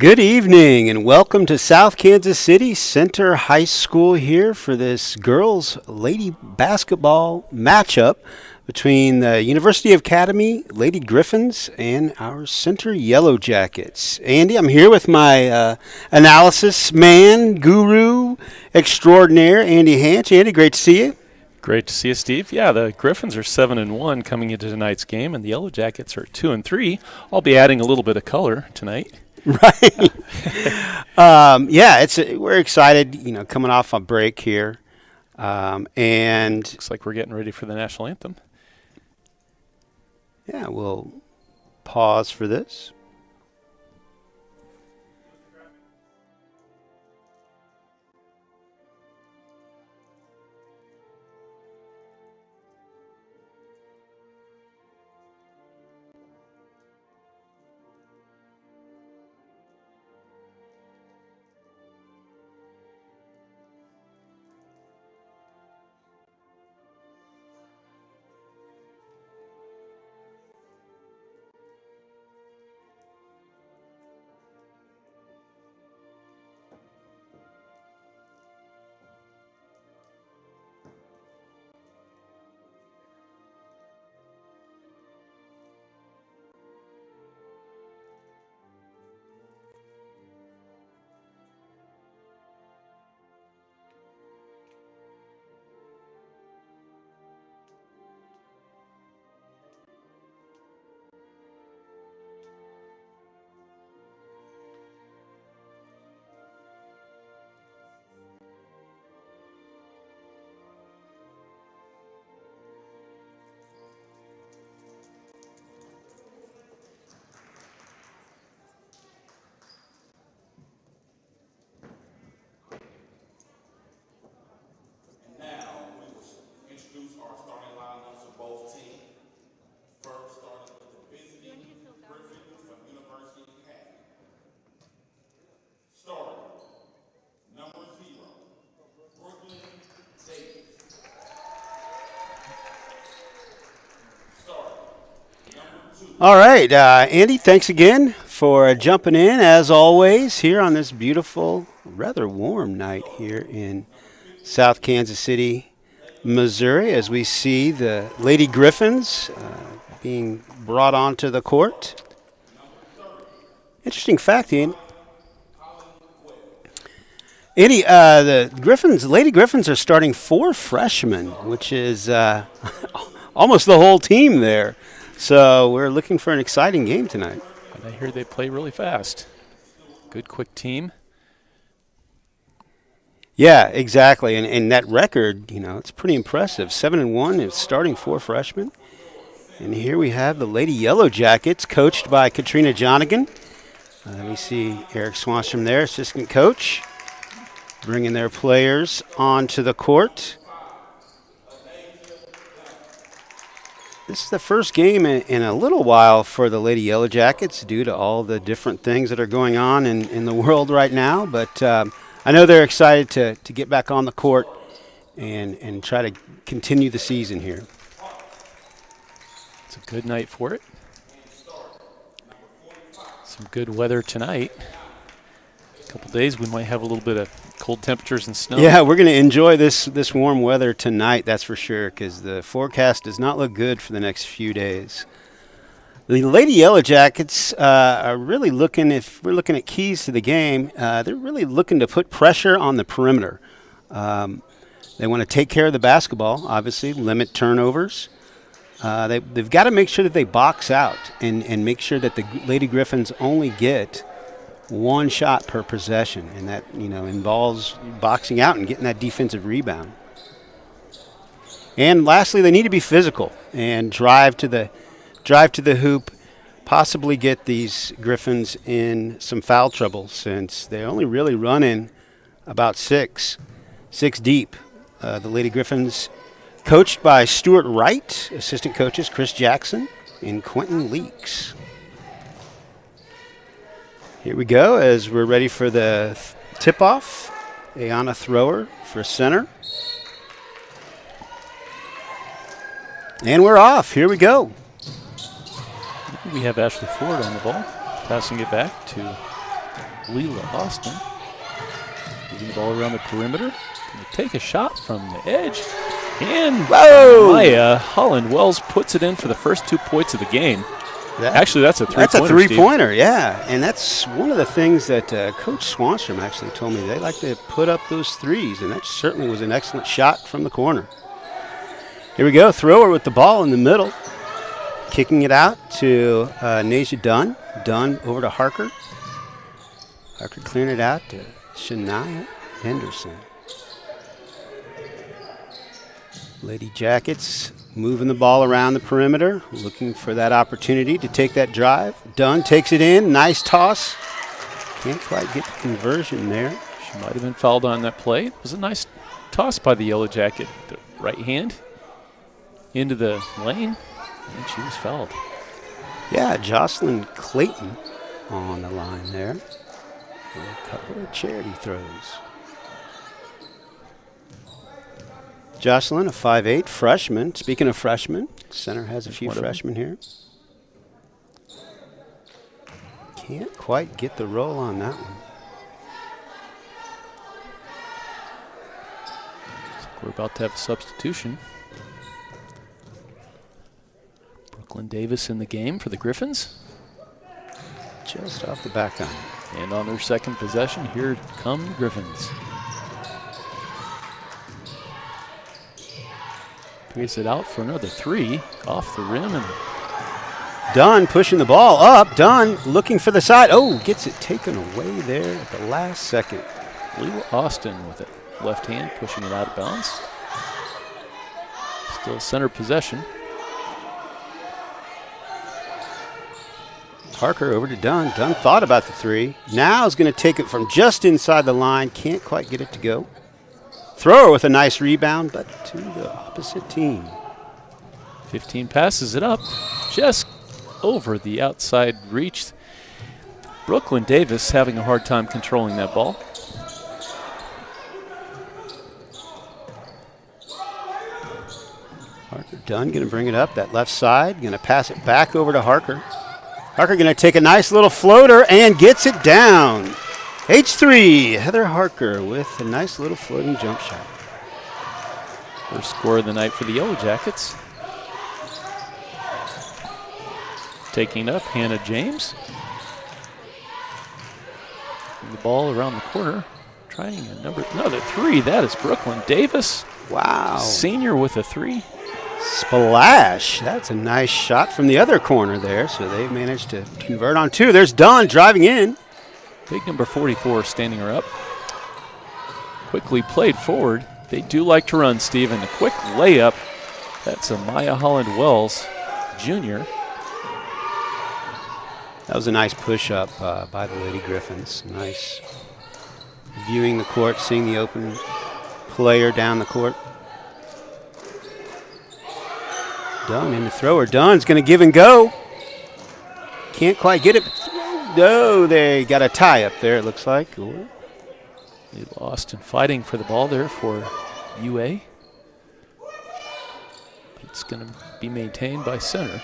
Good evening and welcome to South Kansas City Center High School here for this girls lady basketball matchup between the University Academy Lady Griffins and our Center Yellowjackets. Andy, I'm here with my analysis man, guru extraordinaire, Andy Hanch. Andy, great to see you. Great to see you, Steve. Yeah, the Griffins are 7-1 coming into tonight's game, and the Yellowjackets are 2-3. I'll be adding a little bit of color tonight. Right. We're excited, coming off a break here. And looks like we're getting ready for the national anthem. Yeah, we'll pause for this. All right, Andy, thanks again for jumping in, as always, here on this beautiful, rather warm night here in South Kansas City, Missouri, as we see the Lady Griffins being brought onto the court. Interesting fact, Andy. The Lady Griffins are starting 4 freshmen, which is almost the whole team there. So we're looking for an exciting game tonight. And I hear they play really fast. Good, quick team. Yeah, exactly. And that record, it's pretty impressive. 7-1 is starting 4 freshmen. And here we have the Lady Yellowjackets, coached by Katrina Jonigan. We see Eric Swanstrom there, assistant coach, bringing their players onto the court. This is the first game in a little while for the Lady Yellowjackets due to all the different things that are going on in the world right now. But I know they're excited to get back on the court and try to continue the season here. It's a good night for it. Some good weather tonight. A couple days we might have a little bit of cold temperatures and snow. Yeah, we're going to enjoy this warm weather tonight, that's for sure, because the forecast does not look good for the next few days. The Lady Yellowjackets are really looking, if we're looking at keys to the game, they're really looking to put pressure on the perimeter. They want to take care of the basketball, obviously, limit turnovers. They've got to make sure that they box out and make sure that the Lady Griffins only get 1 shot per possession, and that involves boxing out and getting that defensive rebound. And lastly, they need to be physical and drive to the hoop, possibly get these Griffins in some foul trouble since they're only really running about six deep. The Lady Griffins, coached by Stuart Wright, assistant coaches Chris Jackson and Quentin Leaks. Here we go as we're ready for the tip-off. Ayana Thrower for center. And we're off. Here we go. We have Ashley Ford on the ball, passing it back to Leela Austin. Moving the ball around the perimeter. Gonna take a shot from the edge. And Whoa! Maya Holland-Wells puts it in for the first 2 points of the game. Actually, that's a three-pointer. That's a three-pointer, yeah. And that's one of the things that Coach Swanstrom actually told me. They like to put up those threes, and that certainly was an excellent shot from the corner. Here we go. Thrower with the ball in the middle. Kicking it out to Nasia Dunn. Dunn over to Harker. Harker clearing it out to Shania Henderson. Lady Jackets moving the ball around the perimeter, looking for that opportunity to take that drive. Dunn takes it in. Nice toss. Can't quite get the conversion there. She might have been fouled on that play. It was a nice toss by the Yellow Jacket. The right hand into the lane, and she was fouled. Yeah, Jocelyn Clayton on the line there. And a couple of charity throws. Jocelyn, a 5'8", freshman. Speaking of freshmen, center has a few freshmen here. Can't quite get the roll on that one. We're about to have a substitution. Brooklyn Davis in the game for the Griffins. Just off the back iron. And on their second possession, here come the Griffins. Brings it out for another three. Off the rim. And Dunn pushing the ball up. Dunn looking for the side. Oh, gets it taken away there at the last second. Leela Austin with it. Left hand pushing it out of bounds. Still center possession. Harker over to Dunn. Dunn thought about the three. Now is going to take it from just inside the line. Can't quite get it to go. Thrower with a nice rebound, but to the opposite team. 15 passes it up. Just over the outside reach. Brooklyn Davis having a hard time controlling that ball. Harker Dunn going to bring it up that left side. Going to pass it back over to Harker. Harker going to take a nice little floater and gets it down. H3, Heather Harker with a nice little floating jump shot. First score of the night for the Yellow Jackets. Taking up Hannah James. The ball around the corner. Trying another three. That is Brooklyn Davis. Wow. Senior with a three. Splash. That's a nice shot from the other corner there. So they managed to convert on two. There's Dunn driving in. Big number 44 standing her up. Quickly played forward. They do like to run, Steve, and a quick layup. That's a Maya Holland-Wells Jr. That was a nice push-up by the Lady Griffins. Nice viewing the court, seeing the open player down the court. Dunn in the thrower. Dunn's going to give and go. Can't quite get it. No, they got a tie up there, it looks like. They lost and fighting for the ball there for UA. It's going to be maintained by center.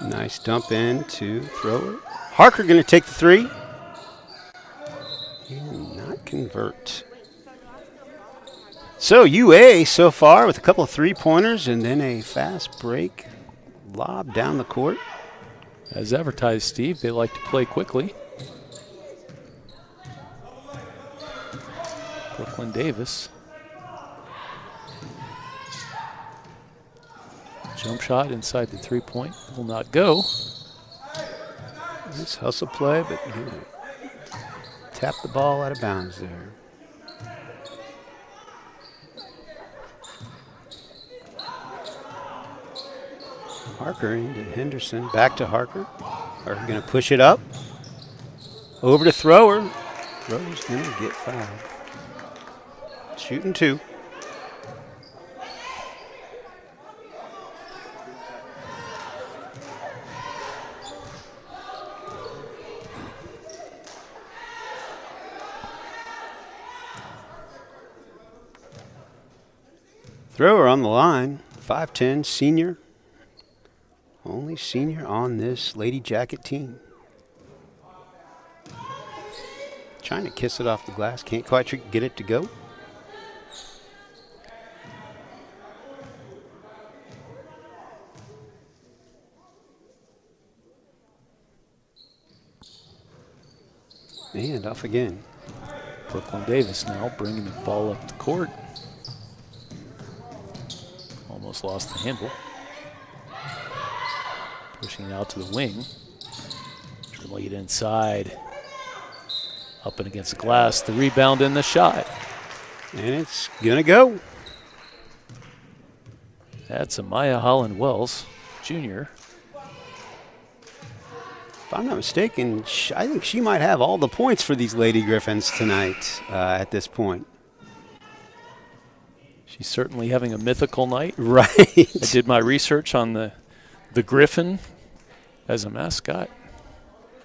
Nice dump in to thrower. Harker going to take the three. And not convert. So UA so far with a couple of three-pointers and then a fast break lob down the court. As advertised, Steve, they like to play quickly. Brooklyn Davis. Jump shot inside the three-point will not go. Nice hustle play, but tap the ball out of bounds there. Harker into Henderson, back to Harker. Harker going to push it up. Over to Thrower. Thrower's going to get fouled. Shooting two. Thrower on the line. 5'10", senior. Only senior on this Lady Jacket team. Trying to kiss it off the glass. Can't quite get it to go. And off again. Brooklyn Davis now bringing the ball up the court. Almost lost the handle. Pushing it out to the wing. Dribbling it inside. Up and against the glass. The rebound and the shot. And it's going to go. That's Amaya Holland-Wells, Jr. If I'm not mistaken, I think she might have all the points for these Lady Griffins tonight at this point. She's certainly having a mythical night. Right. I did my research on the Griffin as a mascot.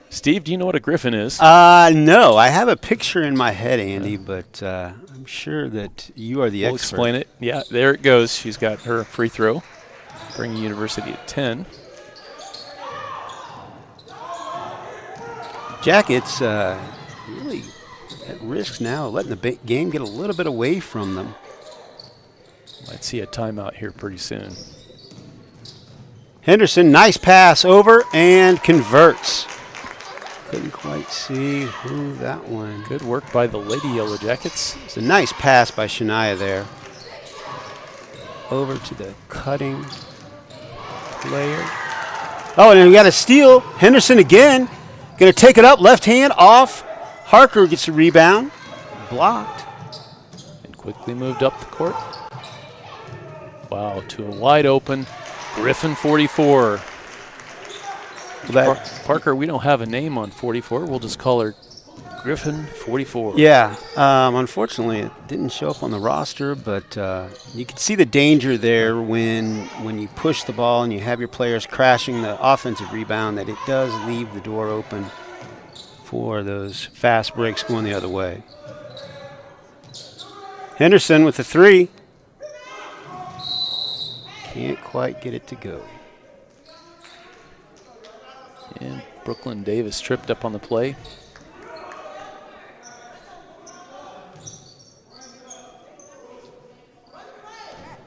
Steve, do you know what a Griffin is? No. I have a picture in my head, Andy, but I'm sure that you are the expert. We'll explain it. Yeah, there it goes. She's got her free throw, bringing University at 10. Jackets really at risk now, letting the game get a little bit away from them. Might see a timeout here pretty soon. Henderson, nice pass over and converts. Couldn't quite see who that one. Good work by the Lady Yellowjackets. It's a nice pass by Shania there. Over to the cutting player. Oh, and then we got a steal. Henderson again. Going to take it up, left hand off. Harker gets the rebound. Blocked. And quickly moved up the court. Wow, to a wide open Griffin 44. Parker, we don't have a name on 44. We'll just call her Griffin 44. Yeah, unfortunately it didn't show up on the roster, but you can see the danger there when you push the ball and you have your players crashing the offensive rebound, that it does leave the door open for those fast breaks going the other way. Henderson with the three. Can't quite get it to go. And Brooklyn Davis tripped up on the play.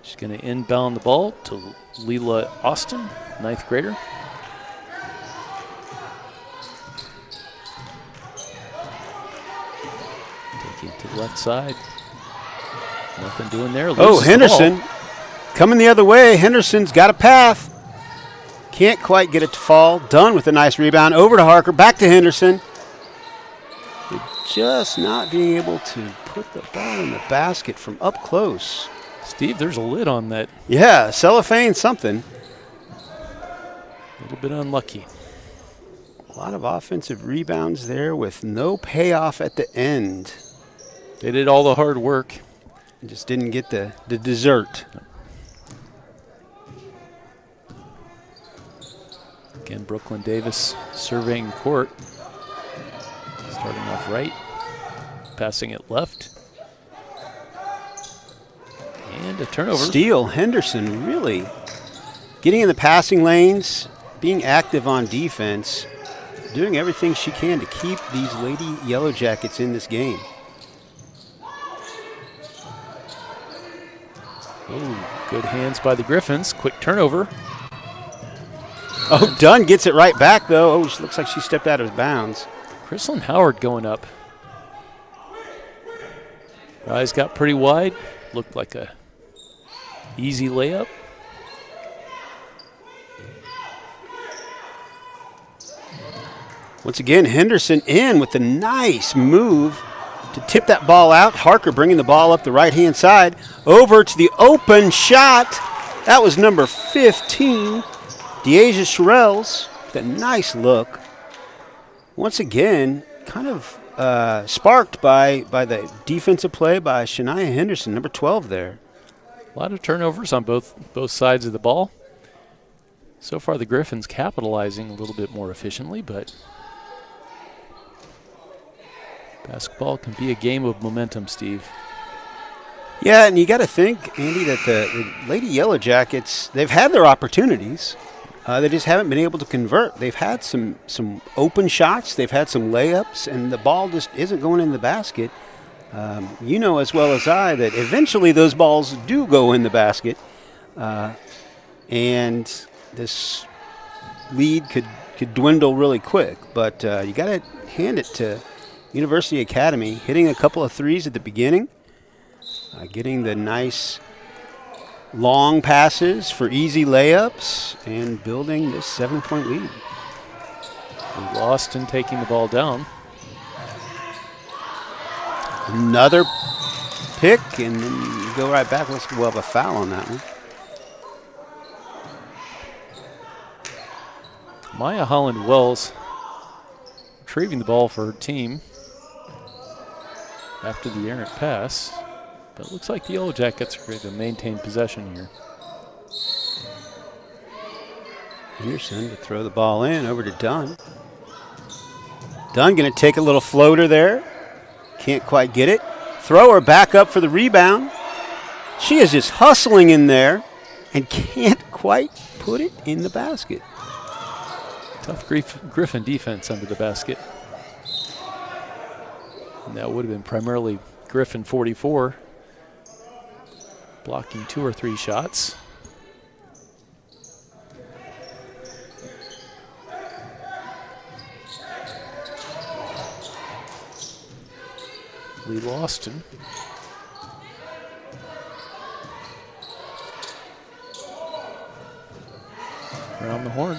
She's going to inbound the ball to Leela Austin, ninth grader. Taking it to the left side. Nothing doing there. Oh, Henderson coming the other way. Henderson's got a path. Can't quite get it to fall. Dunn with a nice rebound. Over to Harker. Back to Henderson. They're just not being able to put the ball in the basket from up close. Steve, there's a lid on that. Yeah, cellophane something. A little bit unlucky. A lot of offensive rebounds there with no payoff at the end. They did all the hard work. Just didn't get the dessert. Again, Brooklyn Davis surveying the court. Starting off right, passing it left. And a turnover. Steele, Henderson really getting in the passing lanes, being active on defense, doing everything she can to keep these Lady Yellowjackets in this game. Oh, good hands by the Griffins. Quick turnover. Oh, Dunn gets it right back, though. Oh, looks like she stepped out of bounds. Chrislyn Howard going up. Eyes got pretty wide. Looked like a easy layup. Once again, Henderson in with a nice move to tip that ball out. Harker bringing the ball up the right-hand side. Over to the open shot. That was number 15. Deasia Sherrills with a nice look. Once again, kind of sparked by the defensive play by Shania Henderson, number 12 there. A lot of turnovers on both sides of the ball. So far, the Griffins capitalizing a little bit more efficiently, but basketball can be a game of momentum, Steve. Yeah, and you got to think, Andy, that the Lady Yellowjackets, they've had their opportunities. They just haven't been able to convert. They've had some open shots. They've had some layups, and the ball just isn't going in the basket. You know as well as I that eventually those balls do go in the basket, and this lead could dwindle really quick. But you got to hand it to University Academy, hitting a couple of threes at the beginning, getting the nice long passes for easy layups, and building this 7-point lead. Lost in taking the ball down. Another pick, and then you go right back. We'll have a foul on that one. Maya Holland Wells retrieving the ball for her team after the errant pass. But it looks like the Yellowjackets are going to maintain possession here. Henderson to throw the ball in over to Dunn. Dunn going to take a little floater there. Can't quite get it. Throw her back up for the rebound. She is just hustling in there and can't quite put it in the basket. Tough Griffin defense under the basket. And that would have been primarily Griffin 44, blocking 2 or 3 shots. Lee Lawston. Around the horn.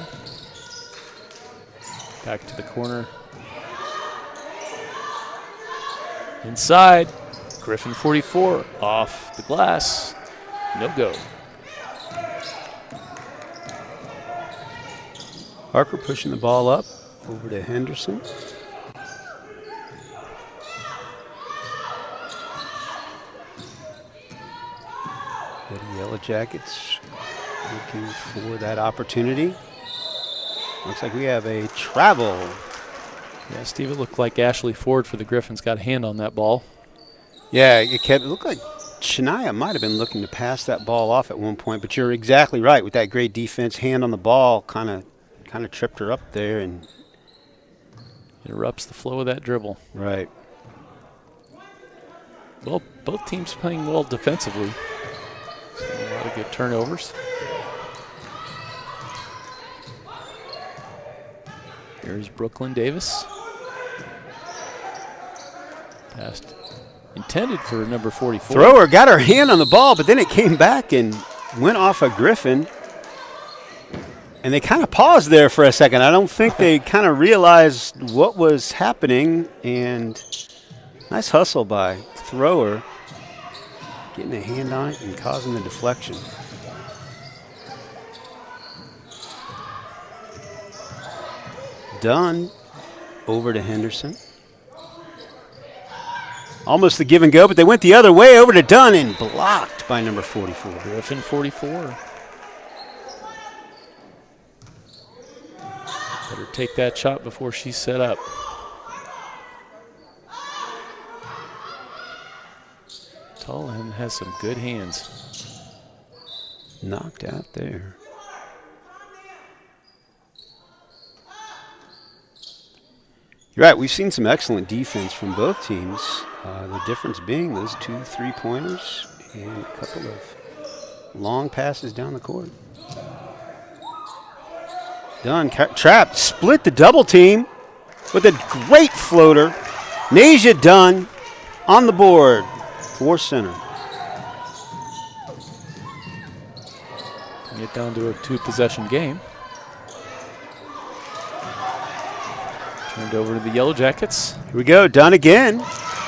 Back to the corner. Inside. Griffin 44 off the glass. No go. Harker pushing the ball up over to Henderson. The Yellowjackets looking for that opportunity. Looks like we have a travel. Yeah, Steve, it looked like Ashley Ford for the Griffins got a hand on that ball. Yeah, it looked like Shania might have been looking to pass that ball off at one point, but you're exactly right. With that great defense, hand on the ball kind of tripped her up there and interrupts the flow of that dribble. Right. Well, both teams playing well defensively. So a lot of good turnovers. Here's Brooklyn Davis. Passed intended for number 44. Thrower got her hand on the ball, but then it came back and went off of Griffin. And they kind of paused there for a second. I don't think they kind of realized what was happening. And nice hustle by Thrower, getting a hand on it and causing the deflection. Dunn over to Henderson. Almost the give and go, but they went the other way over to Dunn and blocked by number 44. Griffin 44. Better take that shot before she's set up. Tollin has some good hands. Knocked out there. You're right, we've seen some excellent defense from both teams. The difference being those 2 3-pointers and a couple of long passes down the court. Dunn trapped, split the double team with a great floater. Nasia Dunn on the board for center. Get down to a 2-possession game. Turned over to the Yellowjackets. Here we go, Dunn again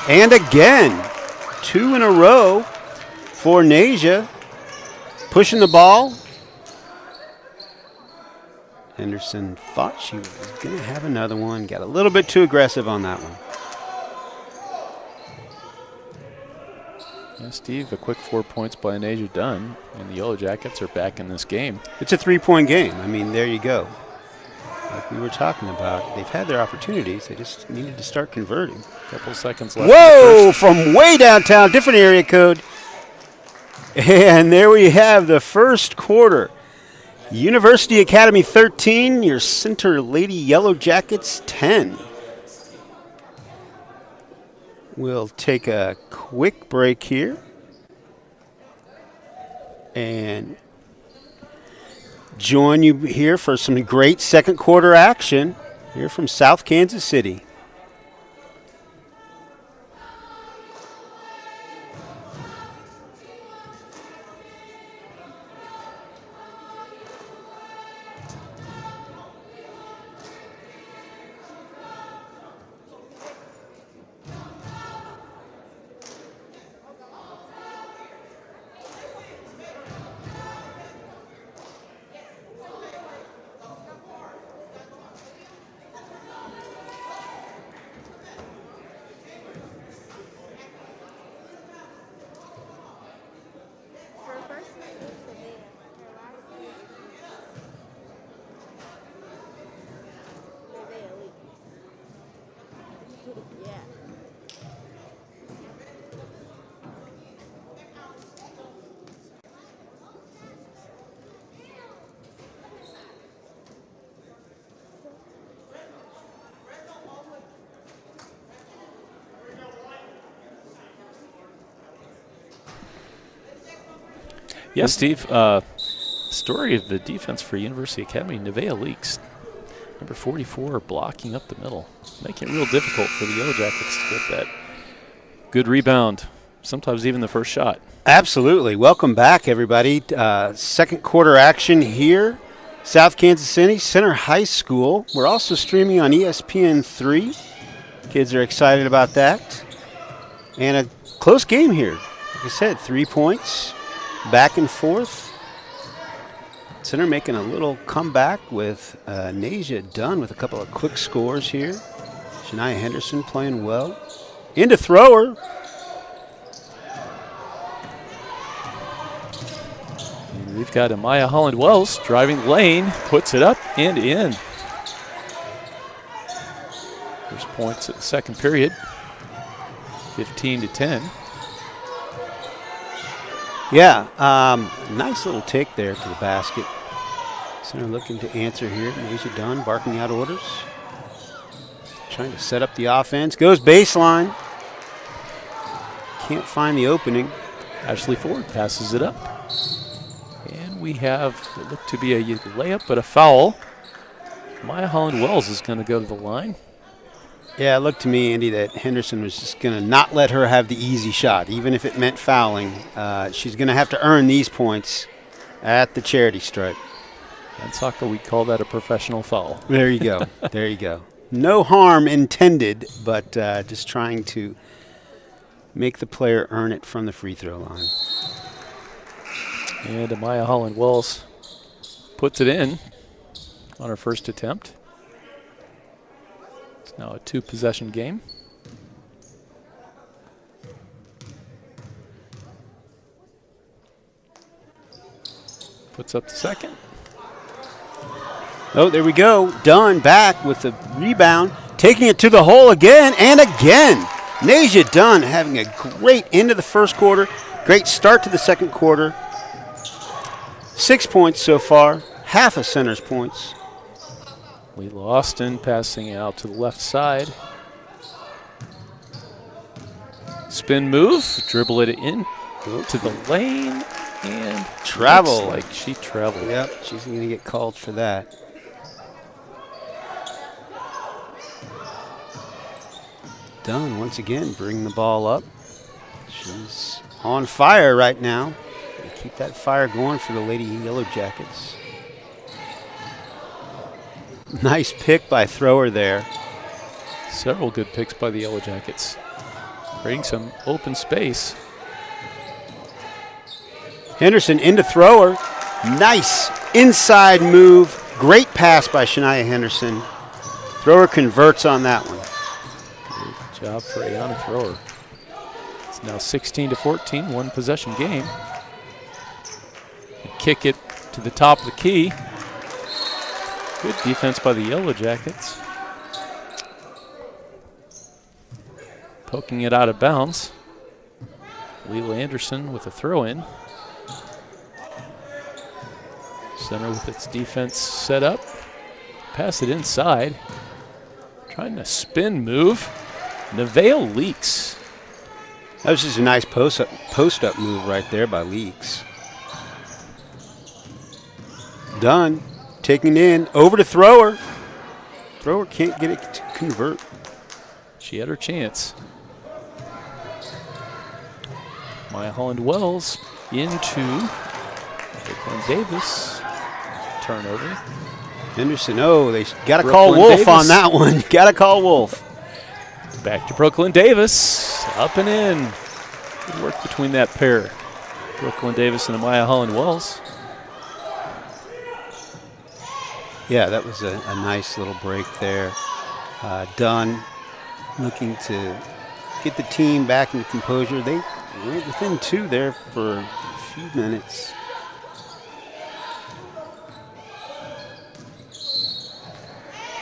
and again. 2 in a row for Nasia. Pushing the ball. Henderson thought she was going to have another one. Got a little bit too aggressive on that one. Yeah, Steve, a quick 4 points by Nasia Dunn, and the Yellowjackets are back in this game. It's a 3-point game. I mean, there you go. Like we were talking about, they've had their opportunities. They just needed to start converting. Couple seconds left. Whoa, from way downtown, different area code. And there we have the first quarter. University Academy 13, your Center Lady Yellowjackets 10. We'll take a quick break here and join you here for some great second quarter action here from South Kansas City. Yes, Steve. Story of the defense for University Academy, Nevaeh Leaks. Number 44 blocking up the middle, making it real difficult for the Yellowjackets to get that good rebound, sometimes even the first shot. Absolutely. Welcome back, everybody. Second quarter action here, South Kansas City Center High School. We're also streaming on ESPN3. Kids are excited about that. And a close game here. Like I said, 3 points, back and forth. Center making a little comeback with Nasia Dunn with a couple of quick scores here. Shania Henderson playing well. Into thrower. And we've got Amaya Holland-Wells driving the lane, puts it up and in. First points at the second period, 15-10. Yeah, nice little take there to the basket. Center looking to answer here. Nasia Dunn barking out orders. Trying to set up the offense. Goes baseline. Can't find the opening. Ashley Ford passes it up. And we have what looked to be a layup, but a foul. Maya Holland-Wells is going to go to the line. Yeah, it looked to me, Andy, that Henderson was just going to not let her have the easy shot, even if it meant fouling. She's going to have to earn these points at the charity stripe. In soccer, we call that a professional foul. There you go. There you go. No harm intended, but just trying to make the player earn it from the free throw line. And Amaya Holland-Wells puts it in on her first attempt. It's now a two-possession game. Puts up the second. Oh, there we go. Dunn back with the rebound, taking it to the hole again and again. Nasia Dunn having a great end of the first quarter, great start to the second quarter. 6 points so far, half of Center's points. Leila Austin passing out to the left side. Spin move, dribble it in to the lane, and travel. Looks like she traveled. Yep, she's going to get called for that. Dunn once again bring the ball up. She's on fire right now. Keep that fire going for the Lady Yellowjackets. Nice pick by thrower there. Several good picks by the Yellowjackets, creating some open space. Henderson into thrower. Nice inside move. Great pass by Shania Henderson. Thrower converts on that one. Good job for Ayana Thrower. It's now 16-14, one possession game. Kick it to the top of the key. Good defense by the Yellowjackets. Poking it out of bounds. Leila Anderson with a throw in. Center with its defense set up. Pass it inside. Trying to spin move. Nevaeh Leaks. That was just a nice post-up move right there by Leaks. Dunn taking it in. Over to Thrower. Thrower can't get it to convert. She had her chance. Maya Holland-Wells into Brooklyn Davis. Turnover. Henderson, they got to call Wolf Davis on that one. Got to call Wolf. Back to Brooklyn Davis. Up and in. Good work between that pair. Brooklyn Davis and Maya Holland-Wells. Yeah, that was a nice little break there. Dunn looking to get the team back into composure. They were within 2 there for a few minutes.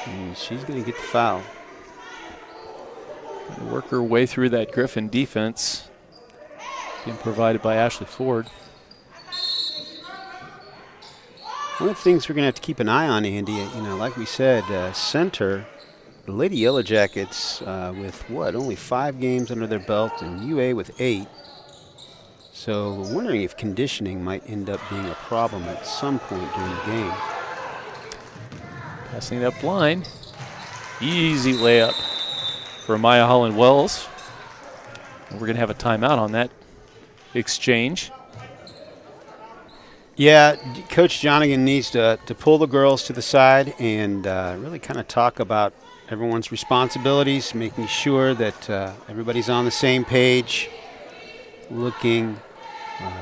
And she's going to get the foul. Work her way through that Griffin defense. Being provided by Ashley Ford. One of the things we're going to have to keep an eye on, Andy, like we said, center, the Lady Yellowjackets with only 5 games under their belt, and UA with 8. So we're wondering if conditioning might end up being a problem at some point during the game. Passing it up line. Easy layup for Maya Holland-Wells. And we're going to have a timeout on that exchange. Yeah, Coach Jonigan needs to pull the girls to the side and really kind of talk about everyone's responsibilities, making sure that everybody's on the same page, looking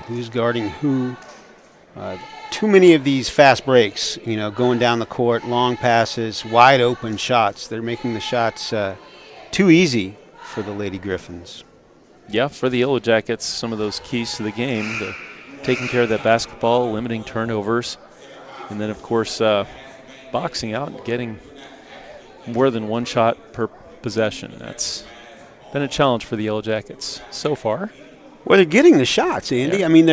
who's guarding who. Too many of these fast breaks, going down the court, long passes, wide open shots. They're making the shots too easy for the Lady Griffins. Yeah, for the Yellowjackets, some of those keys to the game, taking care of that basketball, limiting turnovers, and then, of course, boxing out and getting more than 1 shot per possession. That's been a challenge for the Yellowjackets so far. Well, they're getting the shots, Andy. Yeah. I mean,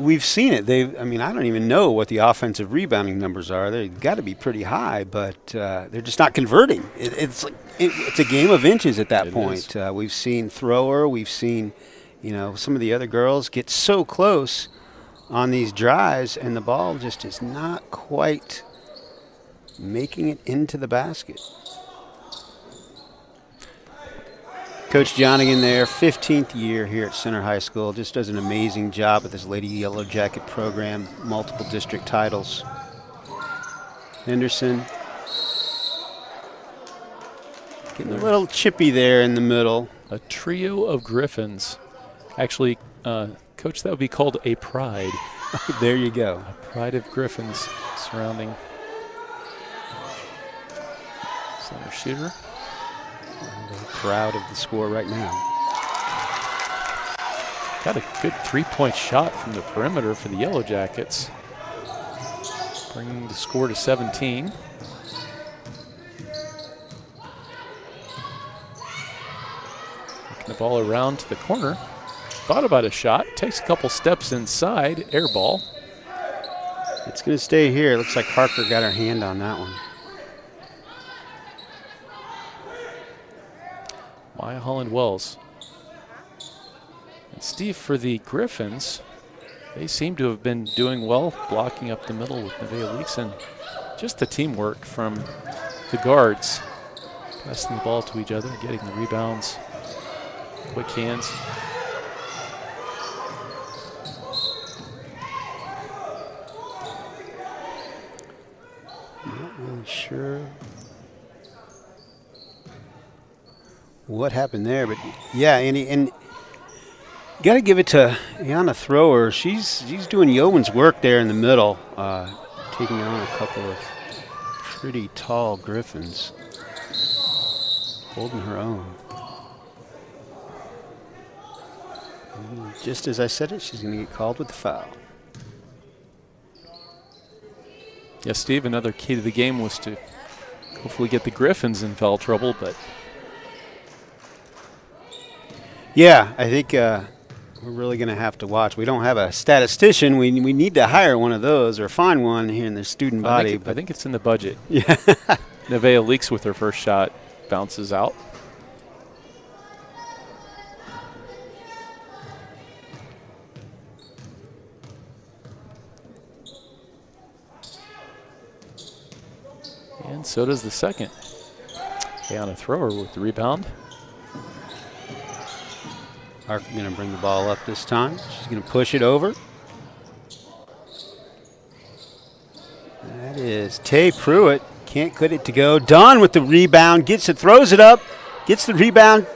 we've seen it. I don't even know what the offensive rebounding numbers are. They've got to be pretty high, but they're just not converting. It's a game of inches at that point. We've seen Thrower. We've seen, some of the other girls get so close on these drives, and the ball just is not quite making it into the basket. Coach Jonigan there, 15th year here at Center High School, just does an amazing job with his Lady Yellowjacket program, multiple district titles. Henderson getting a little chippy there in the middle. A trio of Griffins. Actually, Coach, that would be called a pride. There you go. A pride of Griffins surrounding center shooter. Proud of the score right now. Got a good 3-point shot from the perimeter for the Yellowjackets, bringing the score to 17. Working the ball around to the corner. Thought about a shot, takes a couple steps inside, air ball. It's going to stay here. Looks like Harker got her hand on that one. Maya Holland-Wells. And Steve, for the Griffins, they seem to have been doing well, blocking up the middle with Nevaeh Leaks, and just the teamwork from the guards, passing the ball to each other, getting the rebounds, quick hands. Not really sure what happened there, but yeah, and got to give it to Yana Thrower. She's doing yeoman's work there in the middle, taking on a couple of pretty tall Griffins, holding her own. And just as I said it, she's going to get called with the foul. Yes, Steve, another key to the game was to hopefully get the Griffins in foul trouble, but yeah, I think we're really going to have to watch. We don't have a statistician. We need to hire one of those or find one here in the student body. I think it's in the budget. Yeah. Nevaeh leaks with her first shot, bounces out. And so does the second. Ayana Thrower with the rebound. Harker going to bring the ball up this time. She's going to push it over. That is Tay Pruitt. Can't get it to go. Dunn with the rebound. Gets it, throws it up. Gets the rebound.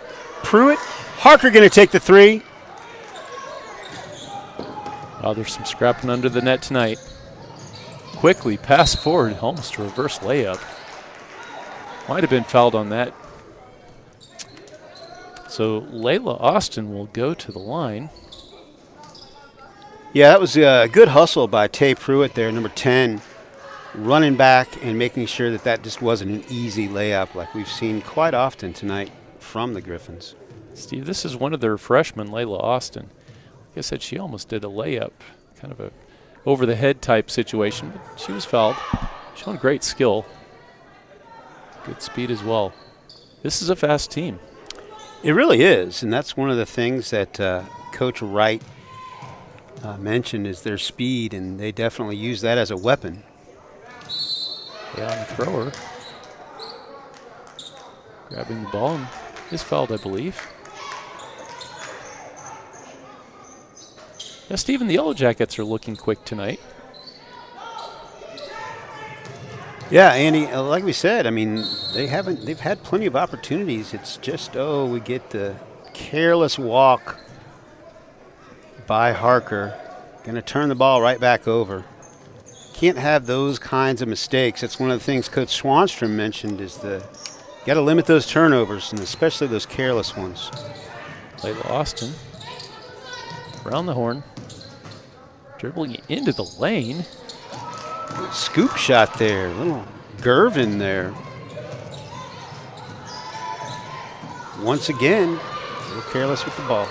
Pruitt. Harker going to take the three. Oh, there's some scrapping under the net tonight. Quickly pass forward, almost a reverse layup. Might have been fouled on that. So Layla Austin will go to the line. Yeah, that was a good hustle by Tay Pruitt there, number 10, running back and making sure that that just wasn't an easy layup like we've seen quite often tonight from the Griffins. Steve, this is one of their freshmen, Layla Austin. Like I said, she almost did a layup, kind of a over-the-head type situation, but she was fouled. Showing great skill. Good speed as well. This is a fast team. It really is, and that's one of the things that Coach Wright mentioned is their speed, and they definitely use that as a weapon. Yeah, on the thrower. Grabbing the ball and is fouled, I believe. Yeah, Stephen, the Yellowjackets are looking quick tonight. Yeah, Andy, like we said, I mean, they've had plenty of opportunities. It's just, we get the careless walk by Harker. Going to turn the ball right back over. Can't have those kinds of mistakes. That's one of the things Coach Swanstrom mentioned is got to limit those turnovers, and especially those careless ones. Layla Austin around the horn, dribbling into the lane. Scoop shot there, little Gervin there. Once again, a little careless with the ball.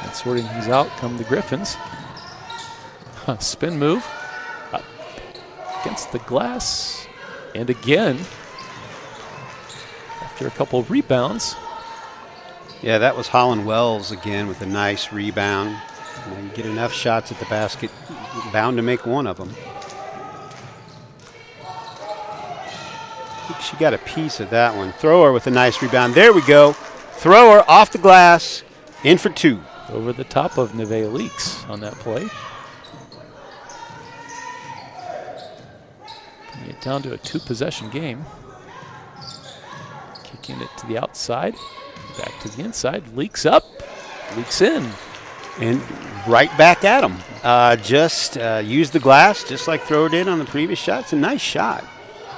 And sorting things out come the Griffins. Spin move up against the glass. And again, after a couple of rebounds. Yeah, that was Holland Wells again with a nice rebound. You get enough shots at the basket, you're bound to make one of them. I think she got a piece of that one. Thrower with a nice rebound. There we go. Thrower off the glass, in for two. Over the top of Nevaeh Leaks on that play. Bringing it down to a two-possession game. Kicking it to the outside, back to the inside. Leaks up, leaks in. And right back at him. Just use the glass, just like throw it in on the previous shot. It's a nice shot.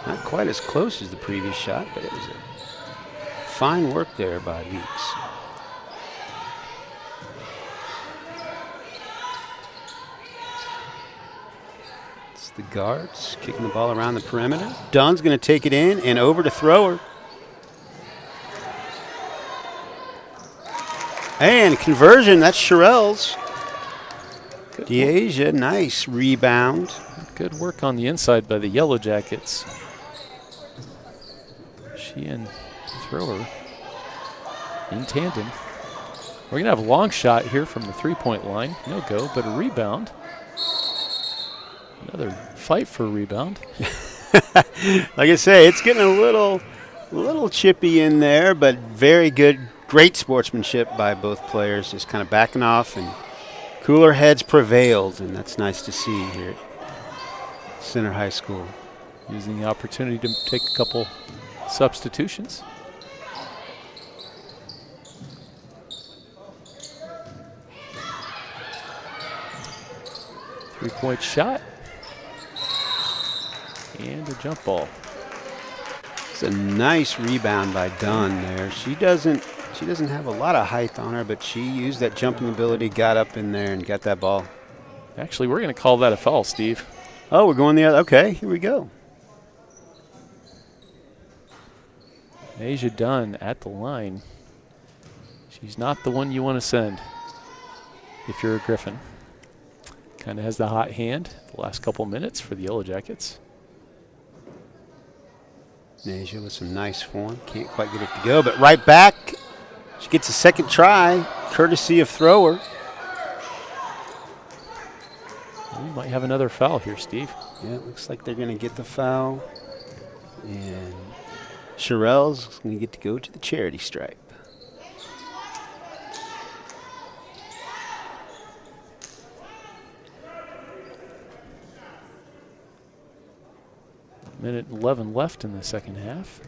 Not quite as close as the previous shot, but it was a fine work there by Leaks. It's the guards kicking the ball around the perimeter. Dunn's going to take it in and over to Thrower. And conversion, that's Sherrell's. DeAsia, nice rebound. Good work on the inside by the Yellowjackets. She and Thrower in tandem. We're going to have a long shot here from the three-point line. No go, but a rebound. Another fight for a rebound. Like I say, it's getting a little chippy in there, but very good. Great sportsmanship by both players, just kind of backing off, and cooler heads prevailed, and that's nice to see here at Center High School. Using the opportunity to take a couple substitutions. Three-point shot. And a jump ball. It's a nice rebound by Dunn there. She doesn't have a lot of height on her, but she used that jumping ability, got up in there, and got that ball. Actually, we're going to call that a foul, Steve. Oh, we're going the other. Okay, here we go. Asia Dunn at the line. She She's not the one you want to send if you're a Griffin. Kind of has the hot hand the last couple minutes for the Yellowjackets. Nasia with some nice form. Can't quite get it to go, but right back. She gets a second try, courtesy of thrower. We might have another foul here, Steve. Yeah, it looks like they're going to get the foul. And Sherrell's going to get to go to the charity stripe. Minute 11 left in the second half.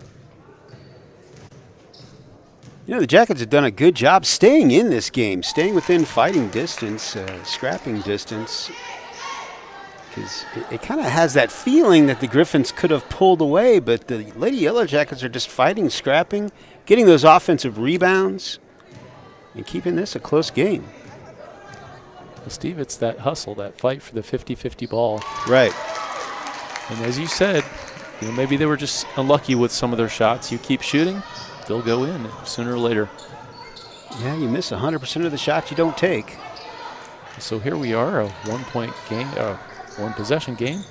You know, the Jackets have done a good job staying in this game, staying within fighting distance, scrapping distance. Because it kind of has that feeling that the Griffins could have pulled away, but the Lady Yellowjackets are just fighting, scrapping, getting those offensive rebounds, and keeping this a close game. Well, Steve, it's that hustle, that fight for the 50-50 ball. Right. And as you said, you know, maybe they were just unlucky with some of their shots. You keep shooting, they'll go in sooner or later. Yeah, you miss 100% of the shots you don't take. So here we are, a one-point game, one-possession game.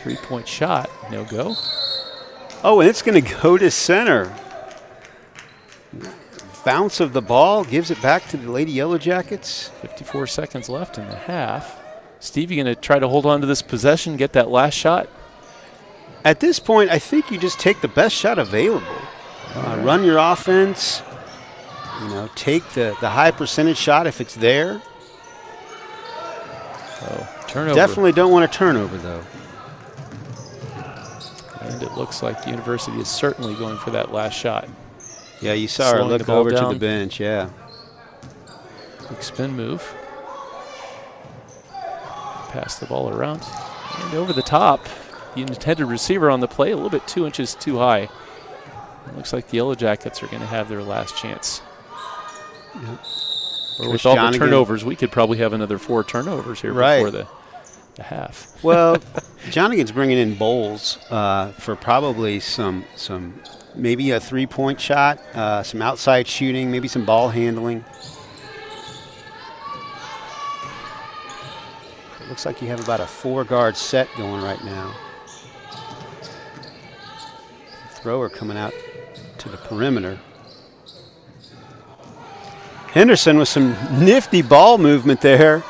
3-point shot, no go. Oh, and it's going to go to center. Bounce of the ball gives it back to the Lady Yellowjackets. 54 seconds left in the half. Steve, you going to try to hold on to this possession, get that last shot? At this point, I think you just take the best shot available. Run your offense. You know, take the high percentage shot if it's there. Oh, turnover. Definitely don't want a turnover, though. And it looks like the University is certainly going for that last shot. Yeah, you saw her look over to the bench, yeah. Quick spin move. Pass the ball around. And over the top. The intended receiver on the play, a little bit 2 inches too high. It looks like the Yellowjackets are going to have their last chance. Yep. Or with all the turnovers, we could probably have another 4 turnovers here before the half. Well, Jonigan's bringing in Bowles for probably some maybe a 3-point shot, some outside shooting, maybe some ball handling. It looks like you have about a 4-guard set going right now. Thrower coming out to the perimeter. Henderson with some nifty ball movement there.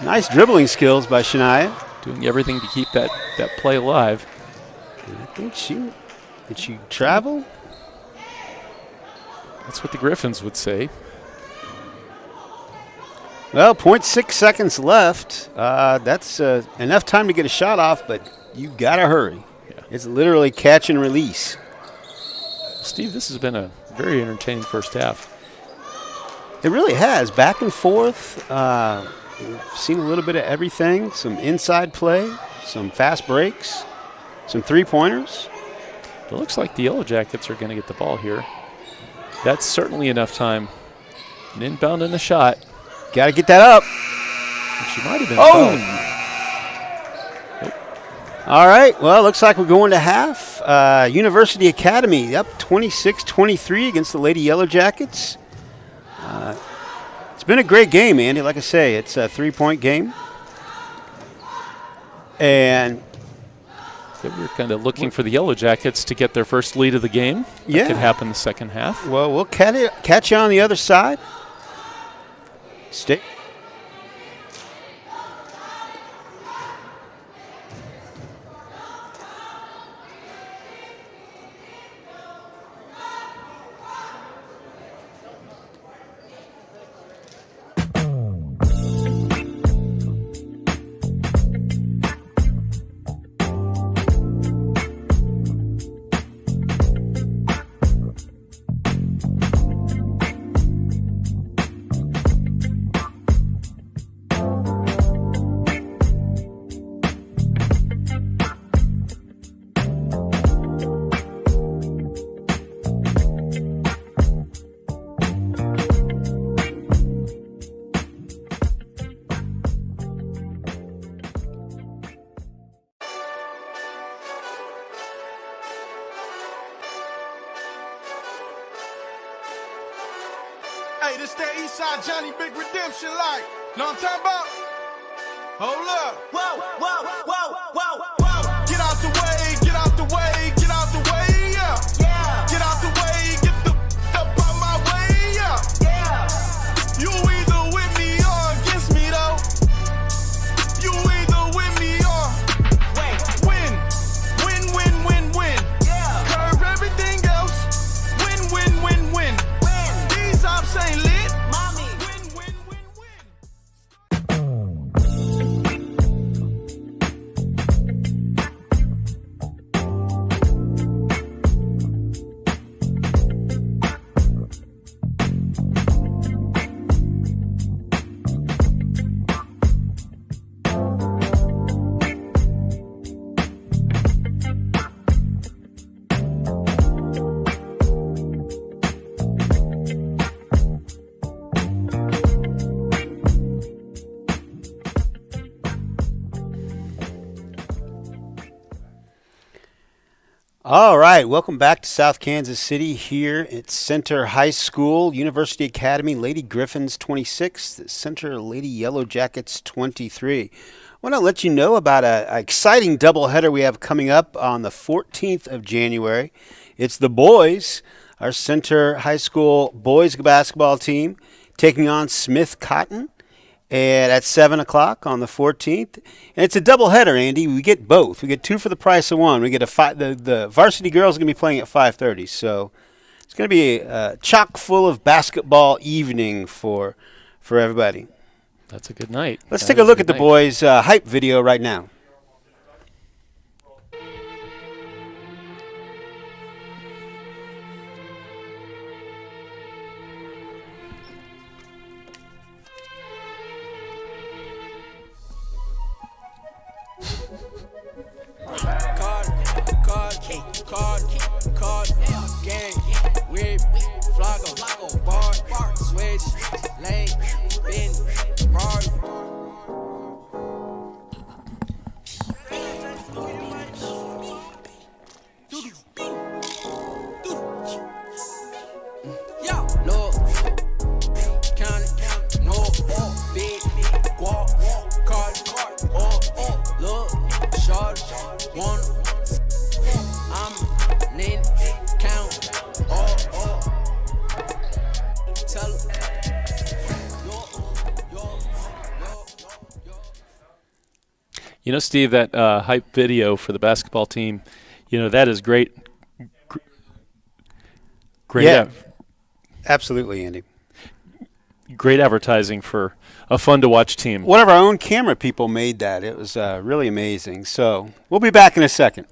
Nice dribbling skills by Shania. Doing everything to keep that play alive. And I think did she travel? That's what the Griffins would say. Well, 0.6 seconds left. That's enough time to get a shot off, but you got to hurry. Yeah. It's literally catch and release. Steve, this has been a very entertaining first half. It really has. Back and forth. We've seen a little bit of everything. Some inside play, some fast breaks, some three-pointers. It looks like the Yellowjackets are going to get the ball here. That's certainly enough time. An inbound and a shot. Got to get that up. She might have been fouled. All right. Well, looks like we're going to half. University Academy up 26-23 against the Lady Yellowjackets. It's been a great game, Andy. Like I say, it's a 3-point game. And we were kind of looking for the Yellowjackets to get their first lead of the game. That could happen the second half. Well, we'll catch you on the other side. Stay. Hey, this that Eastside Johnny Big Redemption like. Know what I'm talking about? Hold up. Whoa, whoa, whoa, whoa, whoa. Get out the way, get out the way, get out the way, yeah. Yeah. Get out the way, get the up out my way, yeah. Yeah. You either with me or against me though. You either with me or win. Win, win, win, win. Yeah. Curve everything else. Win, win, win, win. These ops ain't lit. Mommy. Win, win, win, win. All right, welcome back to South Kansas City here at Center High School, University Academy, Lady Griffins 26, the Center Lady Yellowjackets 23. I want to let you know about an exciting doubleheader we have coming up on the 14th of January. It's the boys, our Center High School boys basketball team, taking on Smith Cotton. And at 7 o'clock on the 14th. And it's a doubleheader, Andy. We get both. We get two for the price of one. We get the varsity girls are going to be playing at 5:30. So it's going to be a chock full of basketball evening for everybody. That's a good night. Let's take a look at the boys' hype video right now. Card, gang, whip, flago, bar, switch, lane, bin, rod. Yeah, look, count it, no, big, guap, card, look, short, one. I'm lean, count, tell You know, Steve, that hype video for the basketball team, you know, that is great. Great. Yeah, absolutely, Andy. Great advertising for a fun-to-watch team. One of our own camera people made that. It was really amazing. So we'll be back in a second.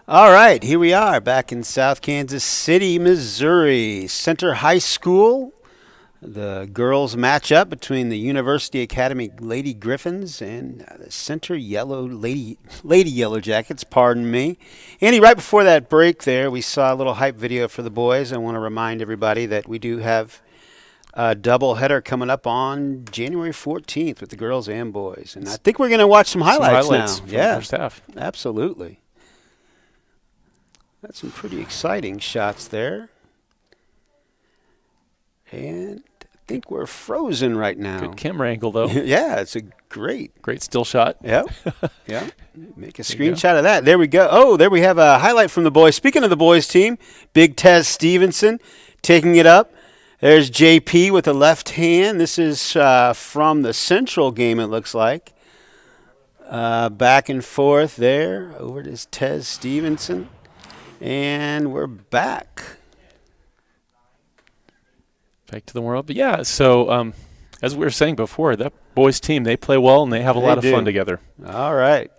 All right, here we are back in South Kansas City, Missouri. Center High School. The girls match up between the University Academy Lady Griffins and the Center Lady Yellowjackets, pardon me. Andy, right before that break there, we saw a little hype video for the boys. I want to remind everybody that we do have a doubleheader coming up on January 14th with the girls and boys. And I think we're going to watch some highlights now. From the first half. Absolutely. That's some pretty exciting shots there. And I think we're frozen right now. Good camera angle, though. Yeah, it's a great still shot. Yep. Yep. Make a screenshot of that. There we go. Oh, there we have a highlight from the boys. Speaking of the boys team, Big Tez Stevenson taking it up. There's JP with the left hand. This is from the Central game, it looks like. Back and forth there. Over to Tez Stevenson. And we're back. Back to the world. But yeah, so as we were saying before, that boys team, they play well and they have a lot of fun together. All right.